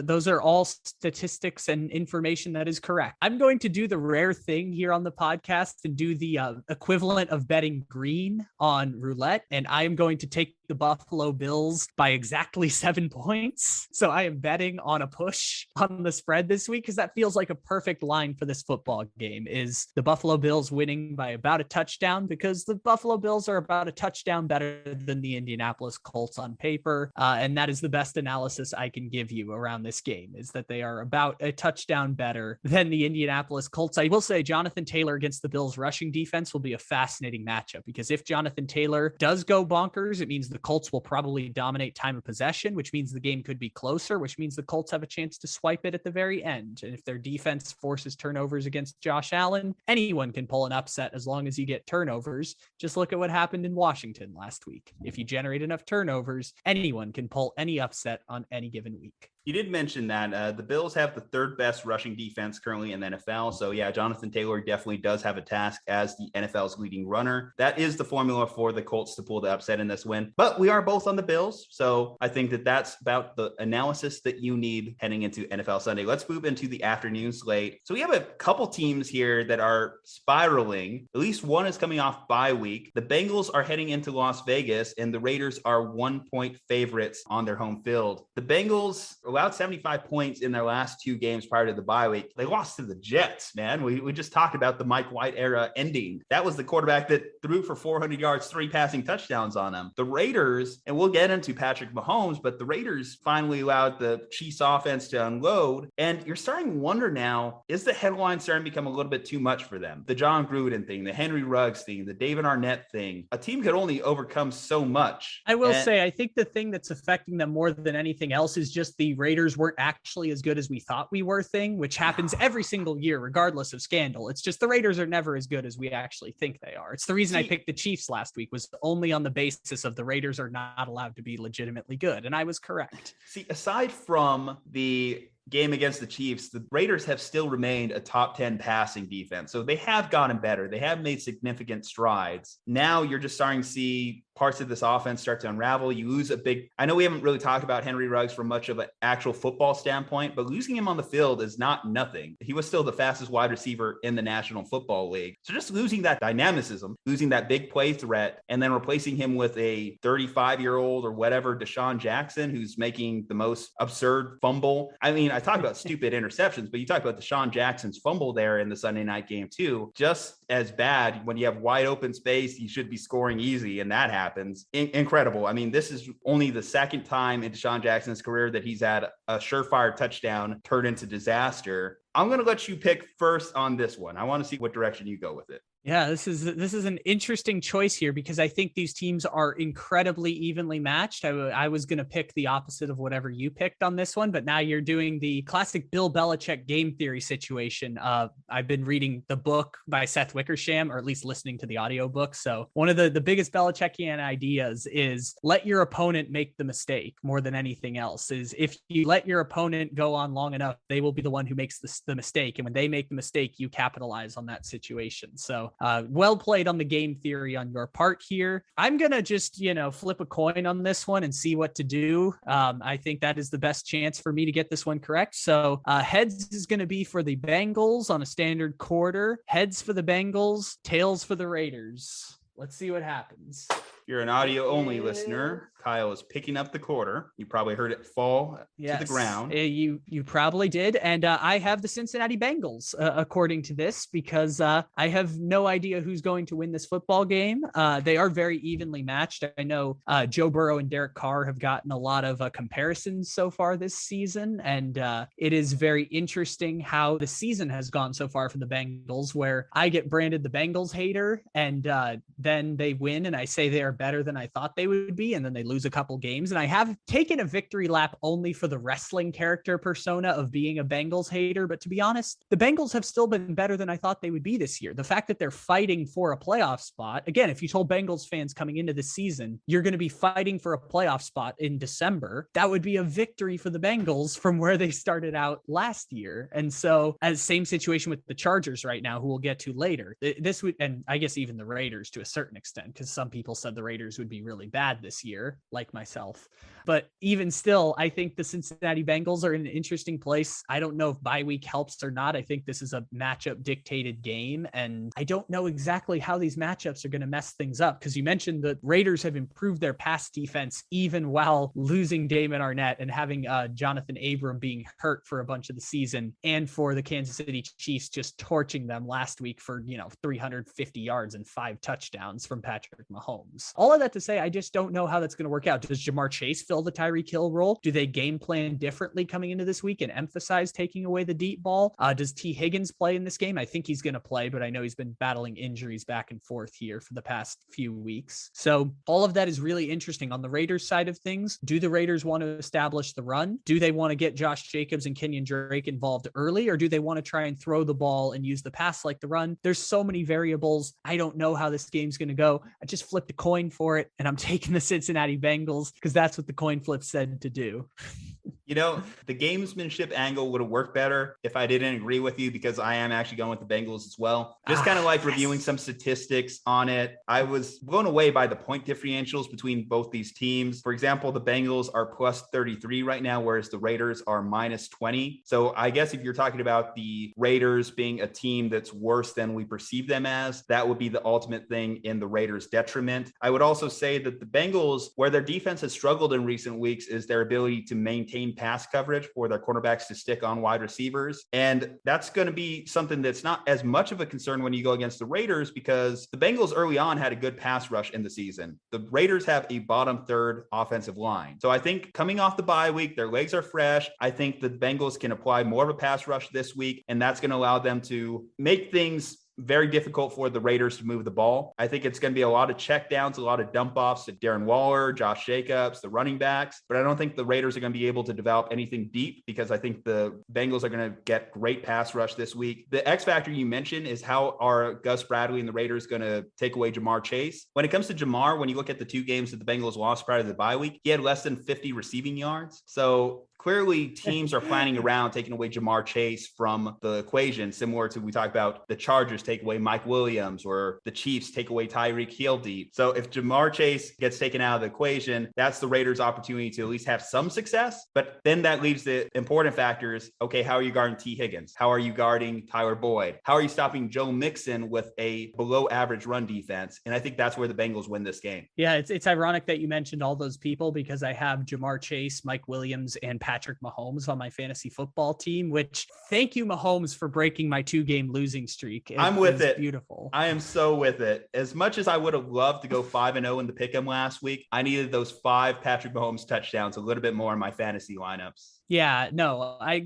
Those are all statistics and information that is correct. I'm going to do the rare thing here on the podcast and do the equivalent of betting green on roulette. And I am going to take the Buffalo Bills by exactly 7 points. So I am betting on a push on the spread this week because that feels like a perfect line for this football game, is the Buffalo Bills winning by about a touchdown, because the Buffalo Bills are about a touchdown better than the Indianapolis Colts on paper. And that is the best analysis I can give you around this game, is that they are about a touchdown better than the Indianapolis Colts. I will say Jonathan Taylor against the Bills rushing defense will be a fascinating matchup, because if Jonathan Taylor does go bonkers, it means the Colts will probably dominate time of possession, which means the game could be closer, which means the Colts have a chance to swipe it at the very end. And if their defense forces turnovers against Josh Allen, anyone can pull an upset as long as you get turnovers. Just look at what happened in Washington last week. If you generate enough turnovers, anyone can pull any upset on any given week. You did mention that the Bills have the 3rd best rushing defense currently in the NFL. So yeah, Jonathan Taylor definitely does have a task as the NFL's leading runner. That is the formula for the Colts to pull the upset in this win. But we are both on the Bills. So I think that that's about the analysis that you need heading into NFL Sunday. Let's move into the afternoon slate. So we have a couple teams here that are spiraling. At least one is coming off bye week. The Bengals are heading into Las Vegas and the Raiders are 1-point favorites on their home field. The Bengals allowed 75 points in their last 2 games prior to the bye week. They lost to the Jets, man. We just talked about the Mike White era ending. That was the quarterback that threw for 400 yards, 3 passing touchdowns on them. The Raiders, and we'll get into Patrick Mahomes, but the Raiders finally allowed the Chiefs offense to unload. And you're starting to wonder now, is the headline starting to become a little bit too much for them? The John Gruden thing, the Henry Ruggs thing, the David Arnett thing. A team could only overcome so much. I will say, I think the thing that's affecting them more than anything else is just the Raiders weren't actually as good as we thought we were thing, which happens every single year, regardless of scandal. It's just the Raiders are never as good as we actually think they are. It's the reason I picked the Chiefs last week, was only on the basis of the Raiders are not allowed to be legitimately good. And I was correct. See, aside from the game against the Chiefs, the Raiders have still remained a top 10 passing defense. So they have gotten better. They have made significant strides. Now you're just starting to see parts of this offense start to unravel. You lose I know we haven't really talked about Henry Ruggs from much of an actual football standpoint, but losing him on the field is not nothing. He was still the fastest wide receiver in the National Football League. So just losing that dynamicism, losing that big play threat, and then replacing him with a 35-year-old or whatever, Deshaun Jackson, who's making the most absurd fumble. I mean, I talk about stupid interceptions, but you talk about Deshaun Jackson's fumble there in the Sunday night game too. Just as bad. When you have wide open space, you should be scoring easy, and that happens. Incredible. I mean, this is only the second time in Deshaun Jackson's career that he's had a surefire touchdown turn into disaster. I'm going to let you pick first on this one. I want to see what direction you go with it. Yeah, this is an interesting choice here, because I think these teams are incredibly evenly matched. I was going to pick the opposite of whatever you picked on this one, but now you're doing the classic Bill Belichick game theory situation. I've been reading the book by Seth Wickersham, or at least listening to the audiobook. So one of the biggest Belichickian ideas is let your opponent make the mistake more than anything else. Is if you let your opponent go on long enough, they will be the one who makes the mistake. And when they make the mistake, you capitalize on that situation. So well played on the game theory on your part here. I'm going to just, flip a coin on this one and see what to do. I think that is the best chance for me to get this one correct. So heads is going to be for the Bengals on a standard quarter. Heads for the Bengals, tails for the Raiders. Let's see what happens. You're an audio only listener. Kyle is picking up the quarter. You probably heard it fall to the ground. You probably did. And I have the Cincinnati Bengals, according to this, because I have no idea who's going to win this football game. They are very evenly matched. I know Joe Burrow and Derek Carr have gotten a lot of comparisons so far this season. And it is very interesting how the season has gone so far for the Bengals, where I get branded the Bengals hater, and then they win and I say they are better than I thought they would be, and then they lose a couple games. And I have taken a victory lap only for the wrestling character persona of being a Bengals hater, but to be honest, the Bengals have still been better than I thought they would be this year. The fact that they're fighting for a playoff spot, again, if you told Bengals fans coming into the season you're going to be fighting for a playoff spot in December, that would be a victory for the Bengals from where they started out last year. And so, as same situation with the Chargers right now, who we'll get to later, this would, and I guess even the Raiders to a certain extent, because some people said the Raiders would be really bad this year, like myself. But even still, I think the Cincinnati Bengals are in an interesting place. I don't know if bye week helps or not. I think this is a matchup dictated game, and I don't know exactly how these matchups are going to mess things up, because you mentioned the Raiders have improved their pass defense even while losing Damon Arnett and having Jonathan Abram being hurt for a bunch of the season, and for the Kansas City Chiefs just torching them last week for 350 yards and 5 touchdowns from Patrick Mahomes. All of that to say, I just don't know how that's going to work out. Does Jamar Chase fill the Tyreek Hill role? Do they game plan differently coming into this week and emphasize taking away the deep ball? Does T. Higgins play in this game? I think he's going to play, but I know he's been battling injuries back and forth here for the past few weeks. So all of that is really interesting. On the Raiders side of things, do the Raiders want to establish the run? Do they want to get Josh Jacobs and Kenyon Drake involved early, or do they want to try and throw the ball and use the pass like the run? There's so many variables. I don't know how this game's going to go. I just flipped a coin for it, and I'm taking the Cincinnati Bengals because that's what the coin flip said to do. The gamesmanship angle would have worked better if I didn't agree with you, because I am actually going with the Bengals as well. Just kind of like reviewing some statistics on it. I was blown away by the point differentials between both these teams. For example, the Bengals are plus 33 right now, whereas the Raiders are minus 20. So I guess if you're talking about the Raiders being a team that's worse than we perceive them as, that would be the ultimate thing in the Raiders' detriment. I would also say that the Bengals, where their defense has struggled in recent weeks, is their ability to maintain pass coverage for their cornerbacks to stick on wide receivers. And that's going to be something that's not as much of a concern when you go against the Raiders, because the Bengals early on had a good pass rush in the season. The Raiders have a bottom third offensive line. So I think coming off the bye week, their legs are fresh. I think the Bengals can apply more of a pass rush this week, and that's going to allow them to make things very difficult for the Raiders to move the ball. I think it's going to be a lot of check downs, a lot of dump offs to Darren Waller, Josh Jacobs, the running backs, but I don't think the Raiders are going to be able to develop anything deep because I think the Bengals are going to get great pass rush this week. The X factor you mentioned is how are Gus Bradley and the Raiders going to take away Jamar Chase? When it comes to Jamar, when you look at the 2 games that the Bengals lost prior to the bye week, he had less than 50 receiving yards. So clearly teams are planning around taking away Jamar Chase from the equation, similar to we talked about the Chargers take away Mike Williams or the Chiefs take away Tyreek Hill deep. So if Jamar Chase gets taken out of the equation, that's the Raiders' opportunity to at least have some success. But then that leaves the important factors. Okay, how are you guarding T. Higgins? How are you guarding Tyler Boyd? How are you stopping Joe Mixon with a below average run defense? And I think that's where the Bengals win this game. Yeah, it's ironic that you mentioned all those people because I have Jamar Chase, Mike Williams, and Patrick Mahomes on my fantasy football team, which thank you, Mahomes, for breaking my 2-game losing streak. I'm with it. Beautiful. I am so with it. As much as I would have loved to go 5-0 in the pick'em last week, I needed those 5 Patrick Mahomes touchdowns a little bit more in my fantasy lineups. Yeah, no, I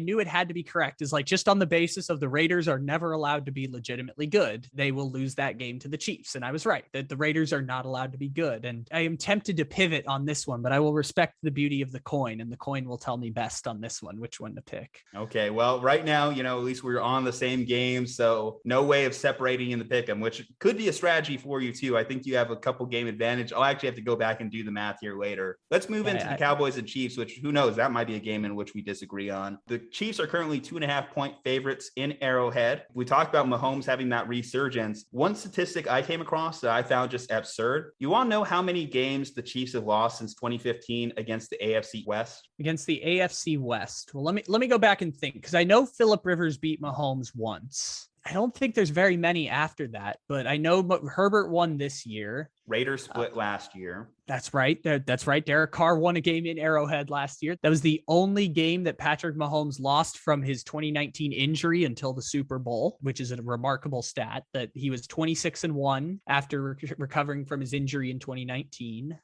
knew it had to be correct. Is like just on the basis of the Raiders are never allowed to be legitimately good. They will lose that game to the Chiefs. And I was right that the Raiders are not allowed to be good. And I am tempted to pivot on this one, but I will respect the beauty of the coin and the coin will tell me best on this one, which one to pick. Okay. Well, right now, at least we're on the same game. So no way of separating in the pick'em, which could be a strategy for you too. I think you have a couple game advantage. I'll actually have to go back and do the math here later. Let's move into the Cowboys and Chiefs, which who knows, that might be a game in which we disagree on. The Chiefs are currently 2.5-point favorites in Arrowhead. We talked about Mahomes having that resurgence. One statistic I came across that I found just absurd. You want to know how many games the Chiefs have lost since 2015 against the AFC West? Against the AFC West. Well, let me go back and think because I know Phillip Rivers beat Mahomes once. I don't think there's very many after that, but I know Herbert won this year. Raiders split last year. That's right. That's right. Derek Carr won a game in Arrowhead last year. That was the only game that Patrick Mahomes lost from his 2019 injury until the Super Bowl, which is a remarkable stat that he was 26-1 after recovering from his injury in 2019.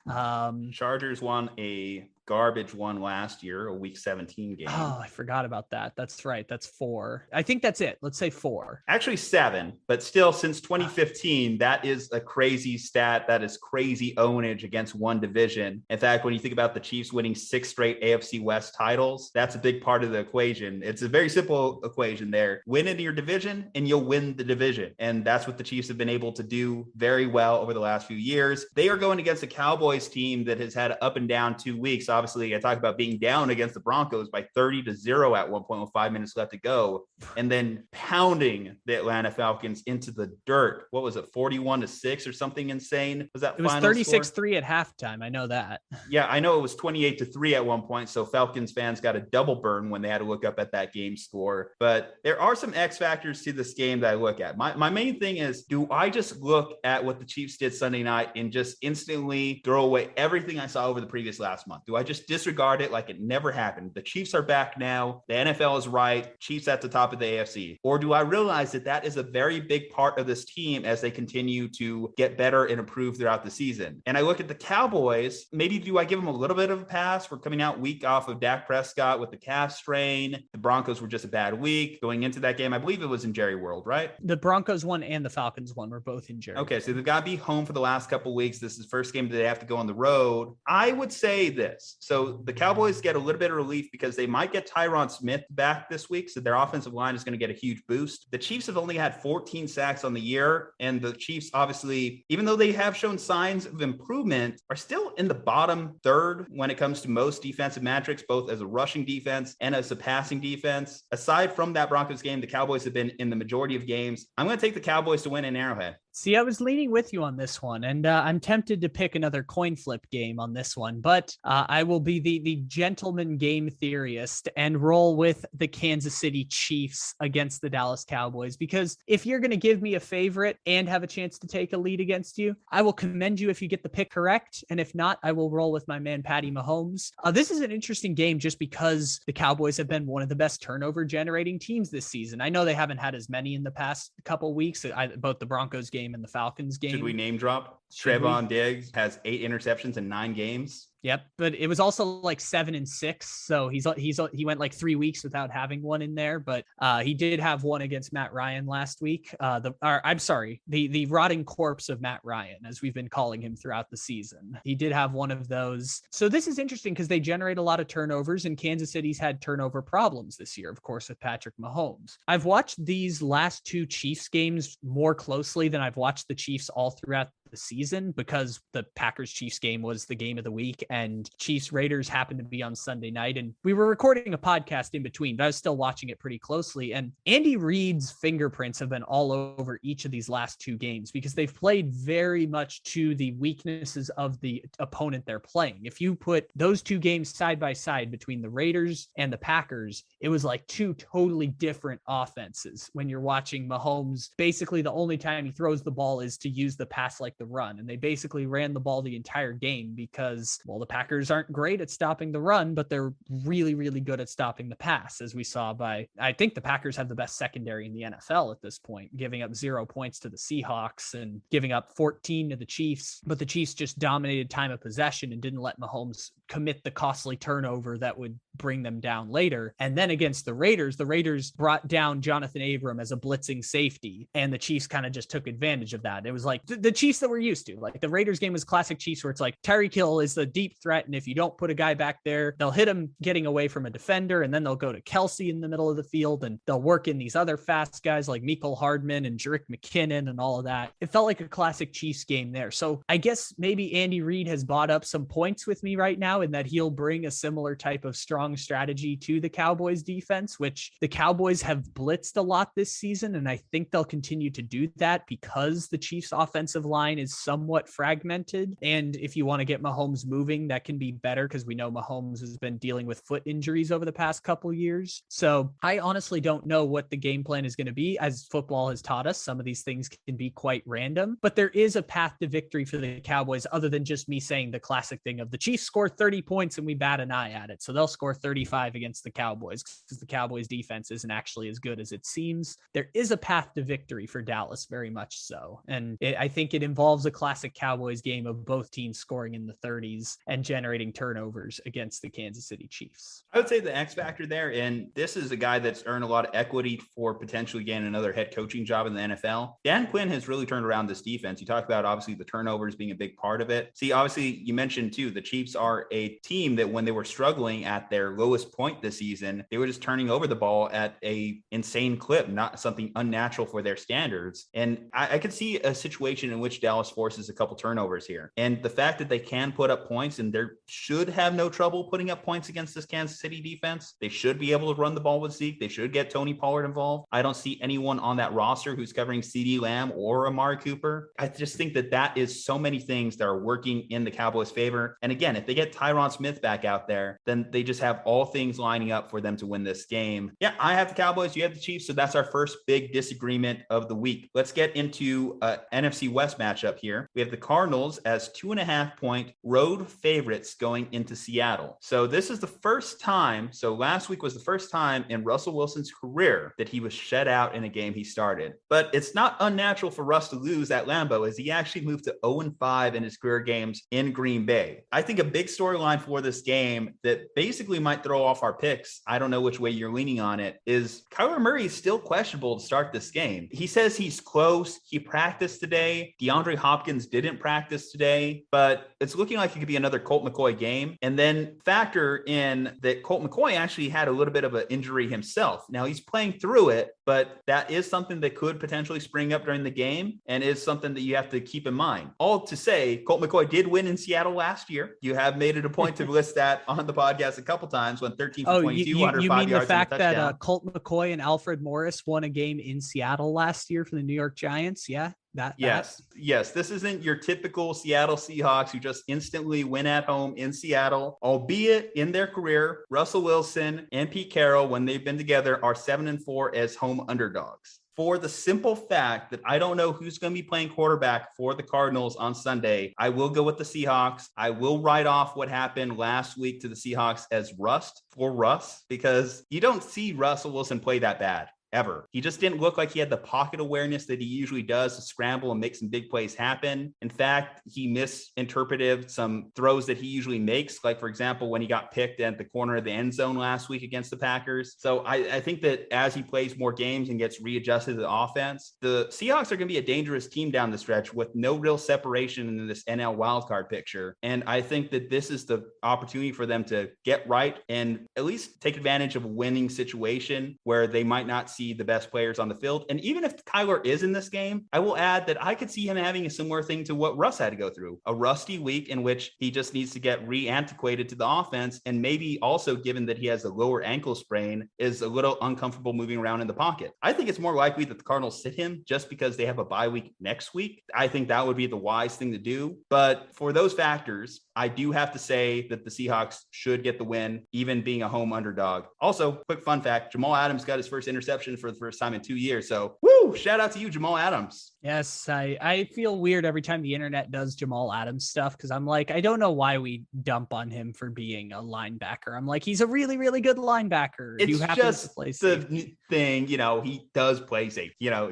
Chargers won a garbage one last year, a week 17 game. Oh, I forgot about that. That's right. That's 4. I think that's it. Let's say 4. Actually 7, but still since 2015, that is a crazy stat. That is crazy ownage against one division. In fact, when you think about the Chiefs winning 6 straight AFC West titles, that's a big part of the equation. It's a very simple equation there. Win in your division and you'll win the division. And that's what the Chiefs have been able to do very well over the last few years. They are going against a Cowboys team that has had up and down 2 weeks. Obviously, I talk about being down against the Broncos by 30-0 at one point with 5 minutes left to go, and then pounding the Atlanta Falcons into the dirt. What was it, 41-6 or something insane? Was that it was final 36-3 at halftime? I know that. Yeah, I know it was 28-3 at one point. So Falcons fans got a double burn when they had to look up at that game score. But there are some X factors to this game that I look at. My main thing is, do I just look at what the Chiefs did Sunday night and just instantly throw away everything I saw over the previous last month? Do I just disregard it like it never happened? The Chiefs are back now. The NFL is right. Chiefs at the top of the AFC. Or do I realize that that is a very big part of this team as they continue to get better and improve throughout the season? And I look at the Cowboys, maybe do I give them a little bit of a pass for coming out week off of Dak Prescott with the calf strain? The Broncos were just a bad week going into that game. I believe it was in Jerry World, right? The Broncos won and the Falcons won. Were both in Jerry. Okay, so they've got to be home for the last couple of weeks. This is the first game that they have to go on the road. I would say this. So the Cowboys get a little bit of relief because they might get Tyron Smith back this week. So their offensive line is going to get a huge boost. The Chiefs have only had 14 sacks on the year. And the Chiefs, obviously, even though they have shown signs of improvement, are still in the bottom third when it comes to most defensive metrics, both as a rushing defense and as a passing defense. Aside from that Broncos game, the Cowboys have been in the majority of games. I'm going to take the Cowboys to win in Arrowhead. See, I was leaning with you on this one, and I'm tempted to pick another coin flip game on this one, but I will be the gentleman game theorist and roll with the Kansas City Chiefs against the Dallas Cowboys, because if you're going to give me a favorite and have a chance to take a lead against you, I will commend you if you get the pick correct, and if not, I will roll with my man Patty Mahomes. This is an interesting game just because the Cowboys have been one of the best turnover generating teams this season. I know they haven't had as many in the past couple weeks, both the Broncos game and the Falcons game. Should we name drop? Trevon Diggs has 8 interceptions in 9 games. Yep, but it was also like 7-6, so he went like 3 weeks without having one in there. But he did have one against Matt Ryan last week. The rotting corpse of Matt Ryan, as we've been calling him throughout the season. He did have one of those. So this is interesting because they generate a lot of turnovers, and Kansas City's had turnover problems this year, of course, with Patrick Mahomes. I've watched these last 2 Chiefs games more closely than I've watched the Chiefs all throughout the season, because the Packers Chiefs game was the game of the week and Chiefs Raiders happened to be on Sunday night, and we were recording a podcast in between, but I was still watching it pretty closely. And Andy Reid's fingerprints have been all over each of these last 2 games because they've played very much to the weaknesses of the opponent they're playing. If you put those 2 games side by side between the Raiders and the Packers, it was like 2 totally different offenses. When you're watching Mahomes, basically the only time he throws the ball is to use the pass like the run. And they basically ran the ball the entire game because, well, the Packers aren't great at stopping the run, but they're really, really good at stopping the pass, as we saw I think the Packers have the best secondary in the NFL at this point, giving up 0 points to the Seahawks and giving up 14 to the Chiefs. But the Chiefs just dominated time of possession and didn't let Mahomes commit the costly turnover that would bring them down later. And then against the Raiders brought down Jonathan Abram as a blitzing safety, and the Chiefs kind of just took advantage of that. It was like the Chiefs that we're used to. Like the Raiders game was classic Chiefs, where it's like Tyreek Hill is the deep threat, and if you don't put a guy back there, they'll hit him getting away from a defender, and then they'll go to Kelsey in the middle of the field, and they'll work in these other fast guys like Mecole Hardman and Jerick McKinnon and all of that. It felt like a classic Chiefs game there. So I guess maybe Andy Reid has bought up some points with me right now, in that he'll bring a similar type of strong strategy to the Cowboys defense, which the Cowboys have blitzed a lot this season. And I think they'll continue to do that because the Chiefs offensive line is somewhat fragmented. And if you want to get Mahomes moving, that can be better, because we know Mahomes has been dealing with foot injuries over the past couple years. So I honestly don't know what the game plan is going to be. As football has taught us, some of these things can be quite random, but there is a path to victory for the Cowboys, other than just me saying the classic thing of the Chiefs score 30 points and we bat an eye at it. So they'll score 35 against the Cowboys because the Cowboys defense isn't actually as good as it seems. There is a path to victory for Dallas, very much so. And I think it involves a classic Cowboys game of both teams scoring in the 30s and generating turnovers against the Kansas City Chiefs. I would say the X factor there, and this is a guy that's earned a lot of equity for potentially getting another head coaching job in the NFL. Dan Quinn has really turned around this defense. You talked about obviously the turnovers being a big part of it. See, obviously you mentioned too, the Chiefs are a team that when they were struggling at their lowest point this season, they were just turning over the ball at a insane clip, not something unnatural for their standards. And I could see a situation in which Dallas forces a couple turnovers here. And the fact that they can put up points, and they should have no trouble putting up points against this Kansas City defense. They should be able to run the ball with Zeke. They should get Tony Pollard involved. I don't see anyone on that roster who's covering CeeDee Lamb or Amari Cooper. I just think that is so many things that are working in the Cowboys' favor. And again, if they get Tyron Smith back out there, then they just have all things lining up for them to win this game. Yeah, I have the Cowboys, you have the Chiefs, so that's our first big disagreement of the week. Let's get into NFC West matchup here. We have the Cardinals as 2.5-point road favorites going into Seattle. So this is the first time, so last week was the first time in Russell Wilson's career that he was shut out in a game he started. But it's not unnatural for Russ to lose at Lambeau, as he actually moved to 0-5 in his career games in Green Bay. I think a big storyline for this game that basically might throw off our picks, I don't know which way you're leaning on it, is Kyler Murray is still questionable to start this game. He says he's close. He practiced today. DeAndre Hopkins didn't practice today, but it's looking like it could be another Colt McCoy game. And then factor in that Colt McCoy actually had a little bit of an injury himself. Now he's playing through it, but that is something that could potentially spring up during the game and is something that you have to keep in mind. All to say, Colt McCoy did win in Seattle last year. You have made it a point to list that on the podcast a couple times, when 13 for 22, 105 you mean yards the fact and a touchdown. that Colt McCoy and Alfred Morris won a game in Seattle last year for the New York Giants? Yeah. Yes. This isn't your typical Seattle Seahawks who just instantly win at home in Seattle, albeit in their career, Russell Wilson and Pete Carroll, when they've been together, are 7-4 as home underdogs. For the simple fact that I don't know who's going to be playing quarterback for the Cardinals on Sunday, I will go with the Seahawks. I will write off what happened last week to the Seahawks as rust for Russ, because you don't see Russell Wilson play that bad. ever. He just didn't look like he had the pocket awareness that he usually does to scramble and make some big plays happen. In fact, he misinterpreted some throws that he usually makes. Like, for example, when he got picked at the corner of the end zone last week against the Packers. So I think that as he plays more games and gets readjusted to the offense, the Seahawks are going to be a dangerous team down the stretch with no real separation in this NL wildcard picture. And I think that this is the opportunity for them to get right and at least take advantage of a winning situation where they might not see the best players on the field. And even if Kyler is in this game, I will add that I could see him having a similar thing to what Russ had to go through, a rusty week in which he just needs to get re-antiquated to the offense. And maybe also, given that he has a lower ankle sprain, is a little uncomfortable moving around in the pocket. I think it's more likely that the Cardinals sit him just because they have a bye week next week. I think that would be the wise thing to do. But for those factors, I do have to say that the Seahawks should get the win, even being a home underdog. Also, quick fun fact, Jamal Adams got his first interception for the first time in 2 years. So, woo, shout out to you, Jamal Adams. Yes, I feel weird every time the internet does Jamal Adams stuff because I'm like, I don't know why we dump on him for being a linebacker. I'm like, he's a really, really good linebacker. It's just the thing, he does play safe. Yeah,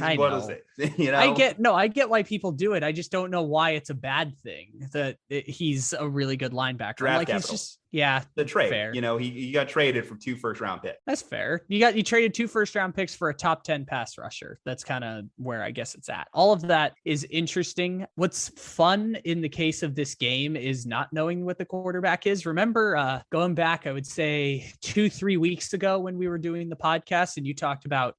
I know. I get why people do it. I just don't know why it's a bad thing that he's a really good linebacker. Draft capital. He's just, yeah, the trade. Fair. He got traded for 2 first-round picks. That's fair. You traded 2 first-round picks for a top 10 pass rusher. That's kind of where I guess it's at. All of that is interesting. What's fun in the case of this game is not knowing what the quarterback is. Remember, going back, I would say 2-3 weeks ago when we were doing the podcast, and you talked about,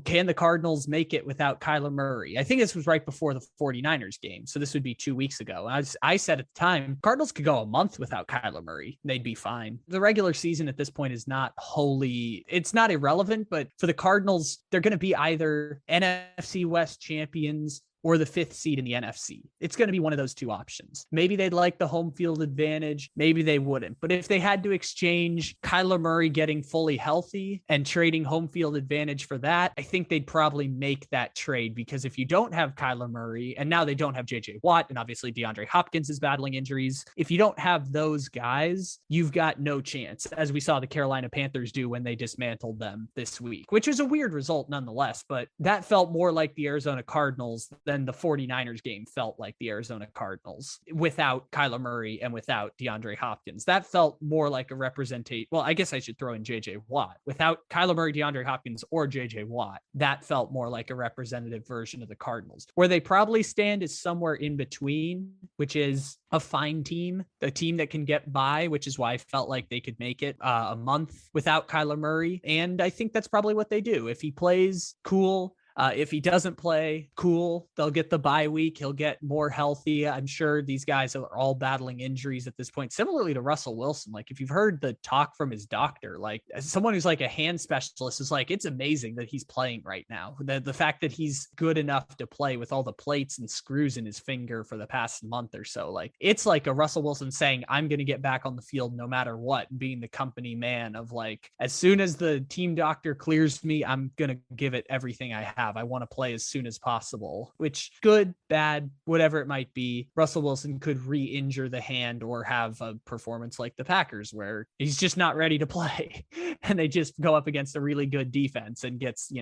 can the Cardinals make it without Kyler Murray? I think this was right before the 49ers game, so this would be 2 weeks ago. I said at the time, Cardinals could go a month without Kyler Murray. They'd be fine. The regular season at this point is not it's not irrelevant, but for the Cardinals, they're going to be either NFC West champions or the 5th seed in the NFC. It's going to be one of those 2 options. Maybe they'd like the home field advantage. Maybe they wouldn't. But if they had to exchange Kyler Murray getting fully healthy and trading home field advantage for that, I think they'd probably make that trade, because if you don't have Kyler Murray, and now they don't have JJ Watt, and obviously DeAndre Hopkins is battling injuries. If you don't have those guys, you've got no chance, as we saw the Carolina Panthers do when they dismantled them this week, which was a weird result nonetheless, but that felt more like the Arizona Cardinals than the 49ers game felt like the Arizona Cardinals without Kyler Murray and without DeAndre Hopkins. That felt more like a representation. Well, I guess I should throw in JJ Watt. Without Kyler Murray, DeAndre Hopkins, or JJ Watt, that felt more like a representative version of the Cardinals. Where they probably stand is somewhere in between, which is a fine team, a team that can get by, which is why I felt like they could make it a month without Kyler Murray. And I think that's probably what they do. If he plays, cool. If he doesn't play, cool. They'll get the bye week. He'll get more healthy. I'm sure these guys are all battling injuries at this point. Similarly to Russell Wilson, like if you've heard the talk from his doctor, like as someone who's like a hand specialist is like, it's amazing that he's playing right now. The fact that he's good enough to play with all the plates and screws in his finger for the past month or so, like it's like a Russell Wilson saying, I'm going to get back on the field no matter what, being the company man of like, as soon as the team doctor clears me, I'm going to give it everything I have. I want to play as soon as possible, which good, bad, whatever it might be. Russell Wilson could re-injure the hand or have a performance like the Packers where he's just not ready to play and they just go up against a really good defense and gets,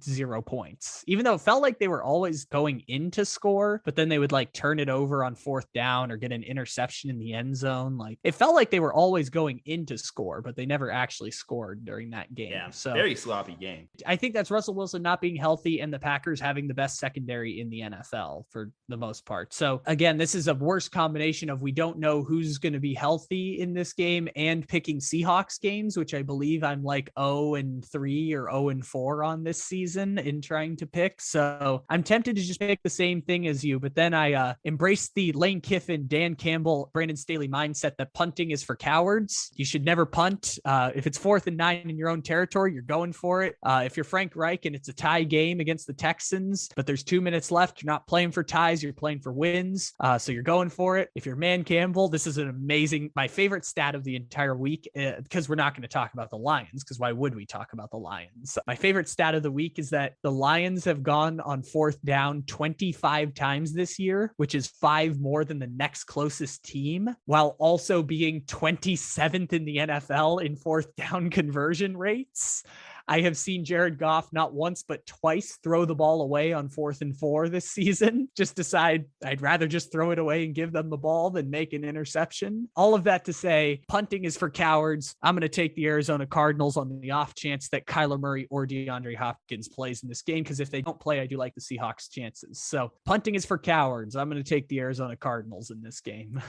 0 points, even though it felt like they were always going in to score, but then they would like turn it over on 4th down or get an interception in the end zone. Like it felt like they were always going in to score, but they never actually scored during that game. Yeah, so very sloppy game. I think that's Russell Wilson not being healthy and the Packers having the best secondary in the NFL for the most part. So again, this is a worse combination of we don't know who's going to be healthy in this game and picking Seahawks games, which I believe I'm like 0-3 or 0-4 on this season in trying to pick. So I'm tempted to just pick the same thing as you, but then I embraced the Lane Kiffin, Dan Campbell, Brandon Staley mindset that punting is for cowards. You should never punt. If it's 4th and 9 in your own territory, you're going for it. If you're Frank Reich and it's a tie game against the Texans, but there's 2 minutes left, you're not playing for ties, you're playing for wins. So you're going for it. If you're Man Campbell, this is my favorite stat of the entire week, because we're not going to talk about the Lions, because why would we talk about the Lions? My favorite stat of the week is that the Lions have gone on 4th down 25 times this year, which is 5 more than the next closest team, while also being 27th in the NFL in 4th down conversion rates. I have seen Jared Goff not once, but twice throw the ball away on 4th and 4 this season. Just decide I'd rather just throw it away and give them the ball than make an interception. All of that to say, punting is for cowards. I'm going to take the Arizona Cardinals on the off chance that Kyler Murray or DeAndre Hopkins plays in this game, because if they don't play, I do like the Seahawks' chances. So punting is for cowards. I'm going to take the Arizona Cardinals in this game.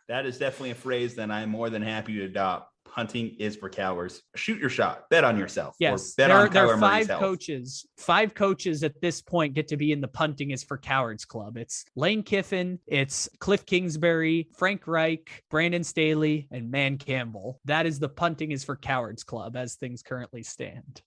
That is definitely a phrase that I'm more than happy to adopt. Punting is for cowards. Shoot your shot. Bet on yourself. Yes, or bet there on are Kyler five Murray's coaches. 5 coaches at this point get to be in the punting is for cowards club. It's Lane Kiffin, it's Cliff Kingsbury, Frank Reich, Brandon Staley, and Man Campbell. That is the punting is for cowards club as things currently stand.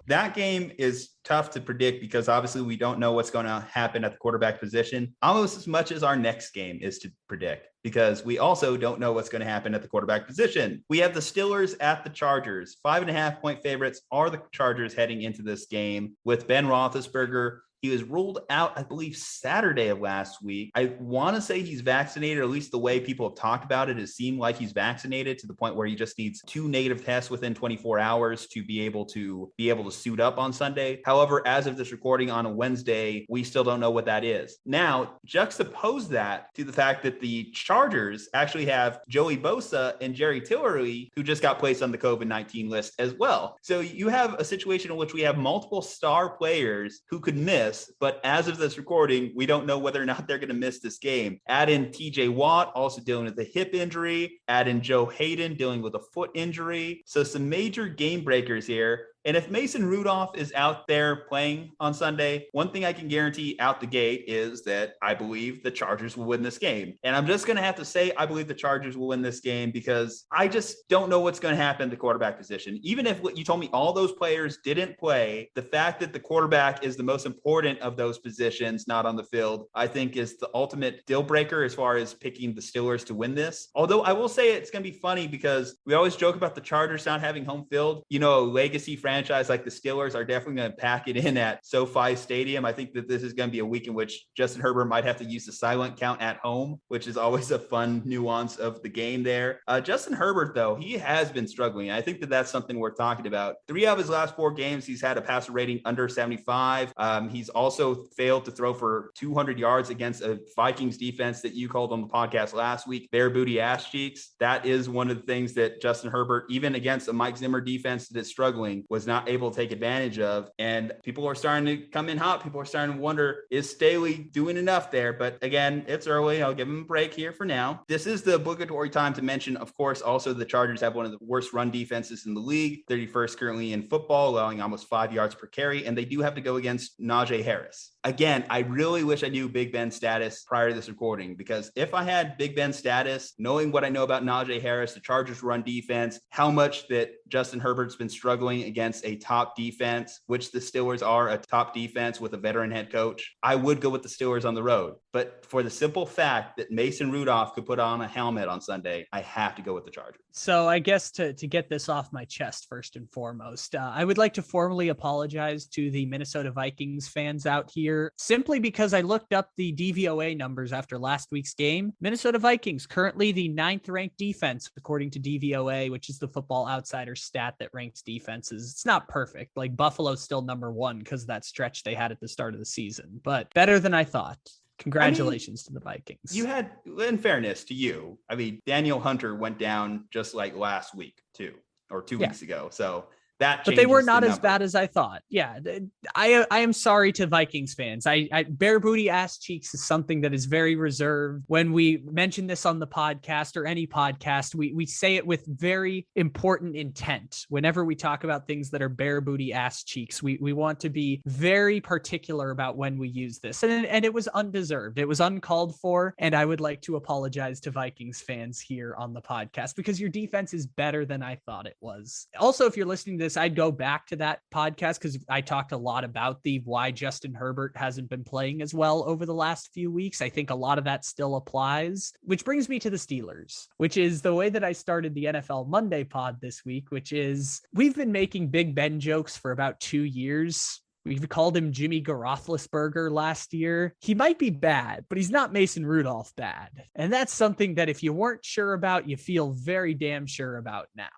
That game is tough to predict because obviously we don't know what's going to happen at the quarterback position almost as much as our next game is to predict, because we also don't know what's going to happen at the quarterback position. We have the Steelers at the Chargers. 5.5-point favorites are the Chargers heading into this game with Ben Roethlisberger. He was ruled out, I believe, Saturday of last week. I want to say he's vaccinated, or at least the way people have talked about it, it seemed like he's vaccinated to the point where he just needs 2 negative tests within 24 hours to be able to suit up on Sunday. However, as of this recording on a Wednesday, we still don't know what that is. Now, juxtapose that to the fact that the Chargers actually have Joey Bosa and Jerry Tillery, who just got placed on the COVID-19 list as well. So you have a situation in which we have multiple star players who could miss, but as of this recording, we don't know whether or not they're going to miss this game. Add in TJ Watt, also dealing with a hip injury. Add in Joe Hayden, dealing with a foot injury. So some major game breakers here. And if Mason Rudolph is out there playing on Sunday, one thing I can guarantee out the gate is that I believe the Chargers will win this game. And I'm just going to have to say I believe the Chargers will win this game because I just don't know what's going to happen at the quarterback position. Even if what you told me all those players didn't play, the fact that the quarterback is the most important of those positions not on the field, I think is the ultimate deal breaker as far as picking the Steelers to win this. Although I will say it's going to be funny because we always joke about the Chargers not having home field. A legacy franchise like the Steelers are definitely going to pack it in at SoFi Stadium. I think that this is going to be a week in which Justin Herbert might have to use the silent count at home, which is always a fun nuance of the game there. Justin Herbert, though, he has been struggling. I think that that's something worth talking about. 3 of his last 4 games, he's had a passer rating under 75. He's also failed to throw for 200 yards against a Vikings defense that you called on the podcast last week, bare booty ass cheeks. That is one of the things that Justin Herbert, even against a Mike Zimmer defense that is struggling, was not able to take advantage of. And people are starting to come in hot. People are starting to wonder, is Staley doing enough there? But again, it's early. I'll give him a break here for now. This is the obligatory time to mention, of course, also the Chargers have one of the worst run defenses in the league, 31st currently in football, allowing almost 5 yards per carry. And they do have to go against Najee Harris. Again, I really wish I knew Big Ben's status prior to this recording, because if I had Big Ben's status, knowing what I know about Najee Harris, the Chargers run defense, how much that Justin Herbert's been struggling against a top defense, which the Steelers are a top defense with a veteran head coach, I would go with the Steelers on the road. But for the simple fact that Mason Rudolph could put on a helmet on Sunday, I have to go with the Chargers. So I guess to get this off my chest, first and foremost, I would like to formally apologize to the Minnesota Vikings fans out here, simply because I looked up the DVOA numbers after last week's game. Minnesota Vikings, currently the 9th ranked defense, according to DVOA, which is the Football Outsider stat that ranks defenses. It's not perfect. Like Buffalo's still number 1 because of that stretch they had at the start of the season, but better than I thought. Congratulations to the Vikings. You had, in fairness to you, Daniel Hunter went down just like last week too, or 2 weeks ago. So that, but they were not as bad as I thought. Yeah, I am sorry to Vikings fans. I bare booty ass cheeks is something that is very reserved. When we mention this on the podcast or any podcast, we say it with very important intent. Whenever we talk about things that are bare booty ass cheeks, we want to be very particular about when we use this. And it was undeserved. It was uncalled for. And I would like to apologize to Vikings fans here on the podcast because your defense is better than I thought it was. Also, if you're listening to this, I'd go back to that podcast because I talked a lot about why Justin Herbert hasn't been playing as well over the last few weeks. I think a lot of that still applies, which brings me to the Steelers, which is the way that I started the NFL Monday pod this week, which is we've been making Big Ben jokes for about 2 years. We've called him Jimmy Garothlisberger last year. He might be bad, but he's not Mason Rudolph bad. And that's something that if you weren't sure about, you feel very damn sure about now.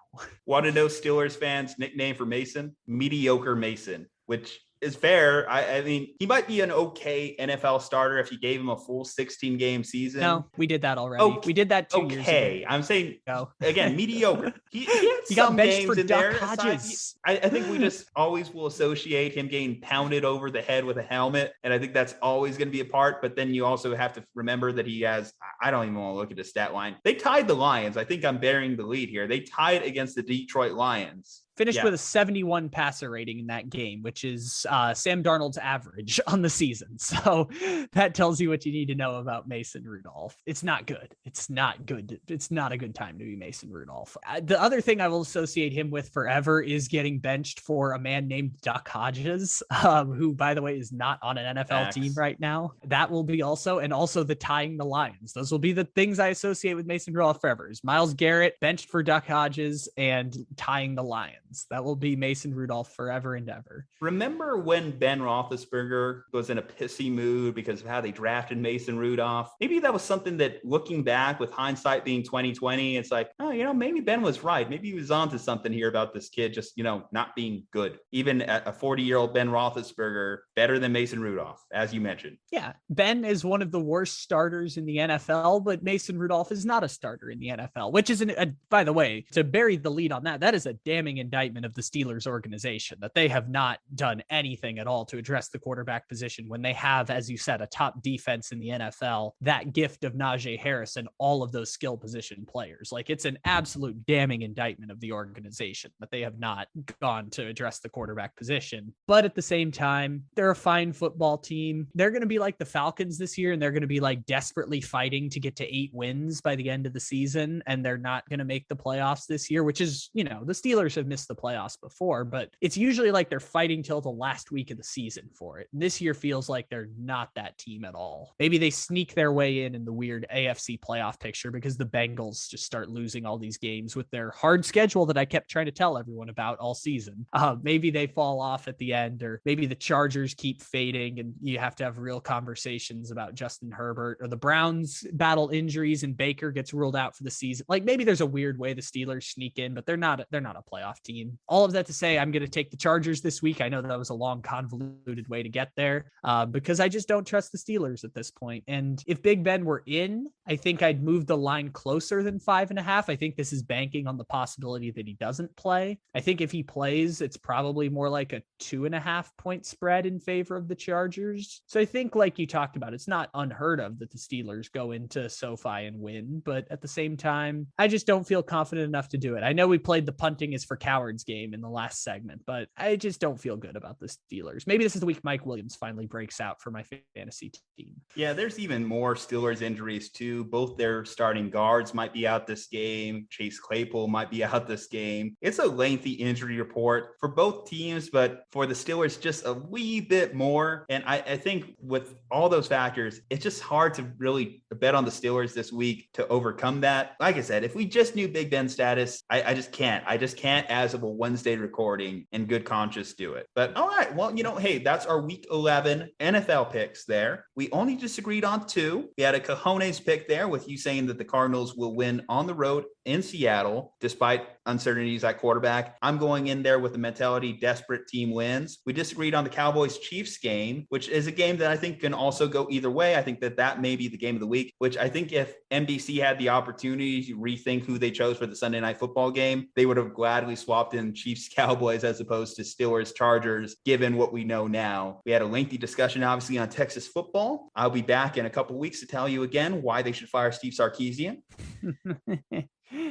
Want to know Steelers fans' nickname for Mason? Mediocre Mason, which is fair. I mean, he might be an okay NFL starter if you gave him a full 16-game season. No, we did that already. Okay, we did that 2 years ago. I'm saying, again, mediocre. He had He got some benched games for in Duck there. Hodges. I think we just always will associate him getting pounded over the head with a helmet. And I think that's always going to be a part. But then you also have to remember that he has, I don't even want to look at his stat line. They tied the Lions. I think I'm bearing the lead here. They tied against the Detroit Lions. Finished with a 71 passer rating in that game, which is Sam Darnold's average on the season. So that tells you what you need to know about Mason Rudolph. It's not good. It's not good. It's not a good time to be Mason Rudolph. The other thing I will associate him with forever is getting benched for a man named Duck Hodges, who, by the way, is not on an NFL team right now. That will be also the tying the Lions. Those will be the things I associate with Mason Rudolph forever. Is Myles Garrett benched for Duck Hodges and tying the Lions. That will be Mason Rudolph forever and ever. Remember when Ben Roethlisberger was in a pissy mood because of how they drafted Mason Rudolph? Maybe that was something that, looking back with hindsight being 2020, it's like, oh, maybe Ben was right. Maybe he was onto something here about this kid just, not being good. Even a 40-year-old Ben Roethlisberger, better than Mason Rudolph, as you mentioned. Yeah, Ben is one of the worst starters in the NFL, but Mason Rudolph is not a starter in the NFL, which is, by the way, to bury the lead on that is a damning indictment of the Steelers organization, that they have not done anything at all to address the quarterback position when they have, as you said, a top defense in the NFL, that gift of Najee Harris and all of those skill position players. Like, it's an absolute damning indictment of the organization that they have not gone to address the quarterback position. But at the same time, they're a fine football team. They're going to be like the Falcons this year, and they're going to be like desperately fighting to get to 8 wins by the end of the season, and they're not going to make the playoffs this year, which is, the Steelers have missed the playoffs before, but it's usually like they're fighting till the last week of the season for it. And this year feels like they're not that team at all. Maybe they sneak their way in the weird AFC playoff picture because the Bengals just start losing all these games with their hard schedule that I kept trying to tell everyone about all season. Maybe they fall off at the end, or maybe the Chargers keep fading and you have to have real conversations about Justin Herbert, or the Browns battle injuries and Baker gets ruled out for the season. Like, maybe there's a weird way the Steelers sneak in, but they're not a playoff team. All of that to say, I'm going to take the Chargers this week. I know that was a long, convoluted way to get there because I just don't trust the Steelers at this point. And if Big Ben were in, I think I'd move the line closer than 5.5. I think this is banking on the possibility that he doesn't play. I think if he plays, it's probably more like a 2.5 point spread in favor of the Chargers. So I think, like you talked about, it's not unheard of that the Steelers go into SoFi and win, but at the same time, I just don't feel confident enough to do it. I know we played the punting is for cowards game in the last segment, but I just don't feel good about the Steelers. Maybe this is the week Mike Williams finally breaks out for my fantasy team. Yeah, there's even more Steelers injuries too. Both their starting guards might be out this game. Chase Claypool might be out this game. It's a lengthy injury report for both teams, but for the Steelers, just a wee bit more. And I think with all those factors, it's just hard to really bet on the Steelers this week to overcome that. Like I said, if we just knew Big Ben's status, I just can't. I just can't, as of a Wednesday recording, in good conscience do it. But all right, well, hey, that's our week 11 NFL picks there. We only disagreed on 2. We had a cojones pick there with you saying that the Cardinals will win on the road in Seattle, despite uncertainties at quarterback. I'm going in there with the mentality desperate team wins. We disagreed on the Cowboys-Chiefs game, which is a game that I think can also go either way. I think that may be the game of the week, which I think if NBC had the opportunity to rethink who they chose for the Sunday Night Football game, they would have gladly swapped in Chiefs-Cowboys as opposed to Steelers-Chargers, given what we know now. We had a lengthy discussion, obviously, on Texas football. I'll be back in a couple weeks to tell you again why they should fire Steve Sarkisian.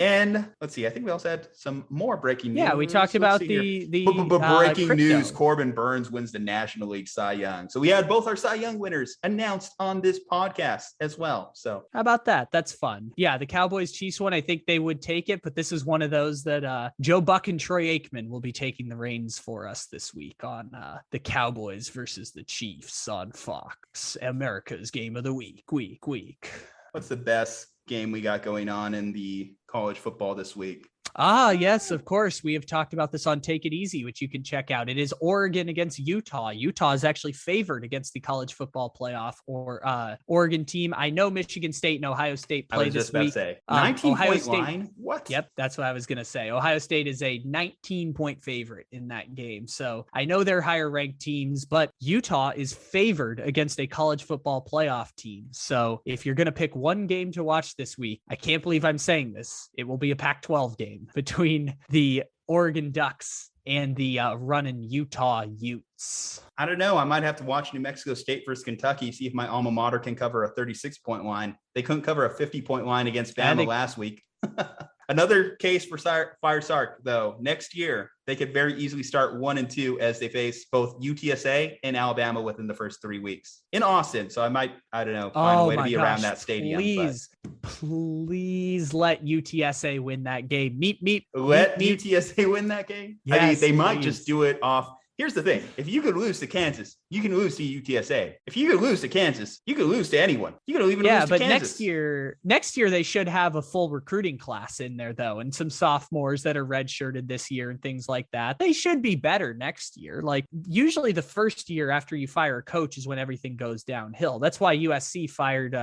And let's see, I think we also had some more breaking news. Yeah, we talked about the breaking crypto news. Corbin Burns wins the National League Cy Young. So we had both our Cy Young winners announced on this podcast as well. So how about that? That's fun. Yeah, the Cowboys Chiefs one, I think they would take it, but this is one of those that Joe Buck and Troy Aikman will be taking the reins for us this week on the Cowboys versus the Chiefs on Fox, America's game of the week. What's the best game we got going on in the college football this week? Yes, of course. We have talked about this on Take It Easy, which you can check out. It is Oregon against Utah. Utah is actually favored against the college football playoff or Oregon team. I know Michigan State and Ohio State play this week. Say 19-point line. What? Yep, that's what I was going to say. Ohio State is a 19-point favorite in that game. So I know they're higher ranked teams, but Utah is favored against a college football playoff team. So if you're going to pick one game to watch this week, I can't believe I'm saying this, it will be a Pac-12 game between the Oregon Ducks and the running Utah Utes. I don't know. I might have to watch New Mexico State versus Kentucky, see if my alma mater can cover a 36-point line. They couldn't cover a 50-point line against Bama last week. Another case for Fire Sark, though. Next year, they could very easily start 1-2 as they face both UTSA and Alabama within the first 3 weeks in Austin. So I don't know, find a way to be around that stadium. Please let UTSA win that game. Let UTSA win that game? Yes, I mean, they might just do it off. Here's the thing. If you could lose to Kansas, you can lose to UTSA. If you could lose to Kansas, you could lose to anyone. You could even lose to Kansas. next year they should have a full recruiting class in there, though, and some sophomores that are redshirted this year and things like that. They should be better next year. Like, usually the first year after you fire a coach is when everything goes downhill. That's why USC fired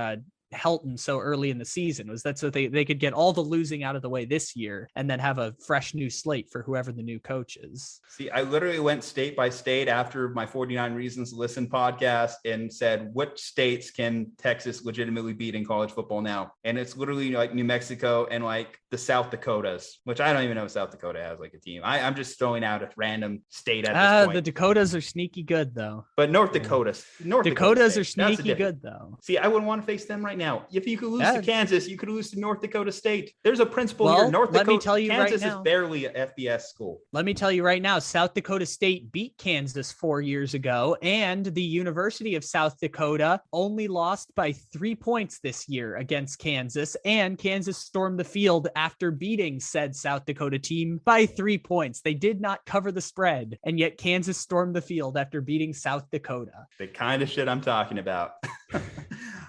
Helton so early in the season, was that so they could get all the losing out of the way this year and then have a fresh new slate for whoever the new coach is. See, I literally went state by state after my 49 Reasons to Listen podcast and said, which states can Texas legitimately beat in college football now? And it's literally like New Mexico and like the South Dakotas, which I don't even know if South Dakota has like a team. I'm just throwing out a random state at this point. The Dakotas are sneaky good, though. But North Dakotas are sneaky good, though. See, I wouldn't want to face them right now. If you could lose to Kansas, you could lose to North Dakota State. There's a principle here. Kansas is barely an FBS school. Let me tell you right now, South Dakota State beat Kansas 4 years ago, and the University of South Dakota only lost by 3 points this year against Kansas, and Kansas stormed the field after beating said South Dakota team by 3 points. They did not cover the spread, and yet Kansas stormed the field after beating South Dakota. The kind of shit I'm talking about.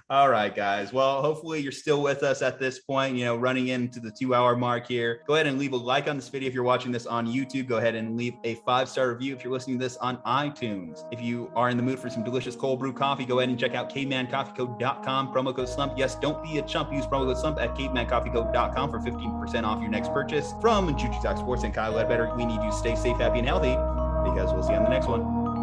All right, guys. Well, hopefully you're still with us at this point, running into the 2-hour mark here. Go ahead and leave a like on this video if you're watching this on YouTube. Go ahead and leave a 5-star review if you're listening to this on iTunes. If you are in the mood for some delicious cold brew coffee, go ahead and check out cavemancoffeeco.com, promo code SLUMP. Yes, don't be a chump. Use promo code SLUMP at cavemancoffeeco.com for 15% off your next purchase. From Juju Talk Sports and Kyla Ledbetter, we need you to stay safe, happy, and healthy, because we'll see you on the next one.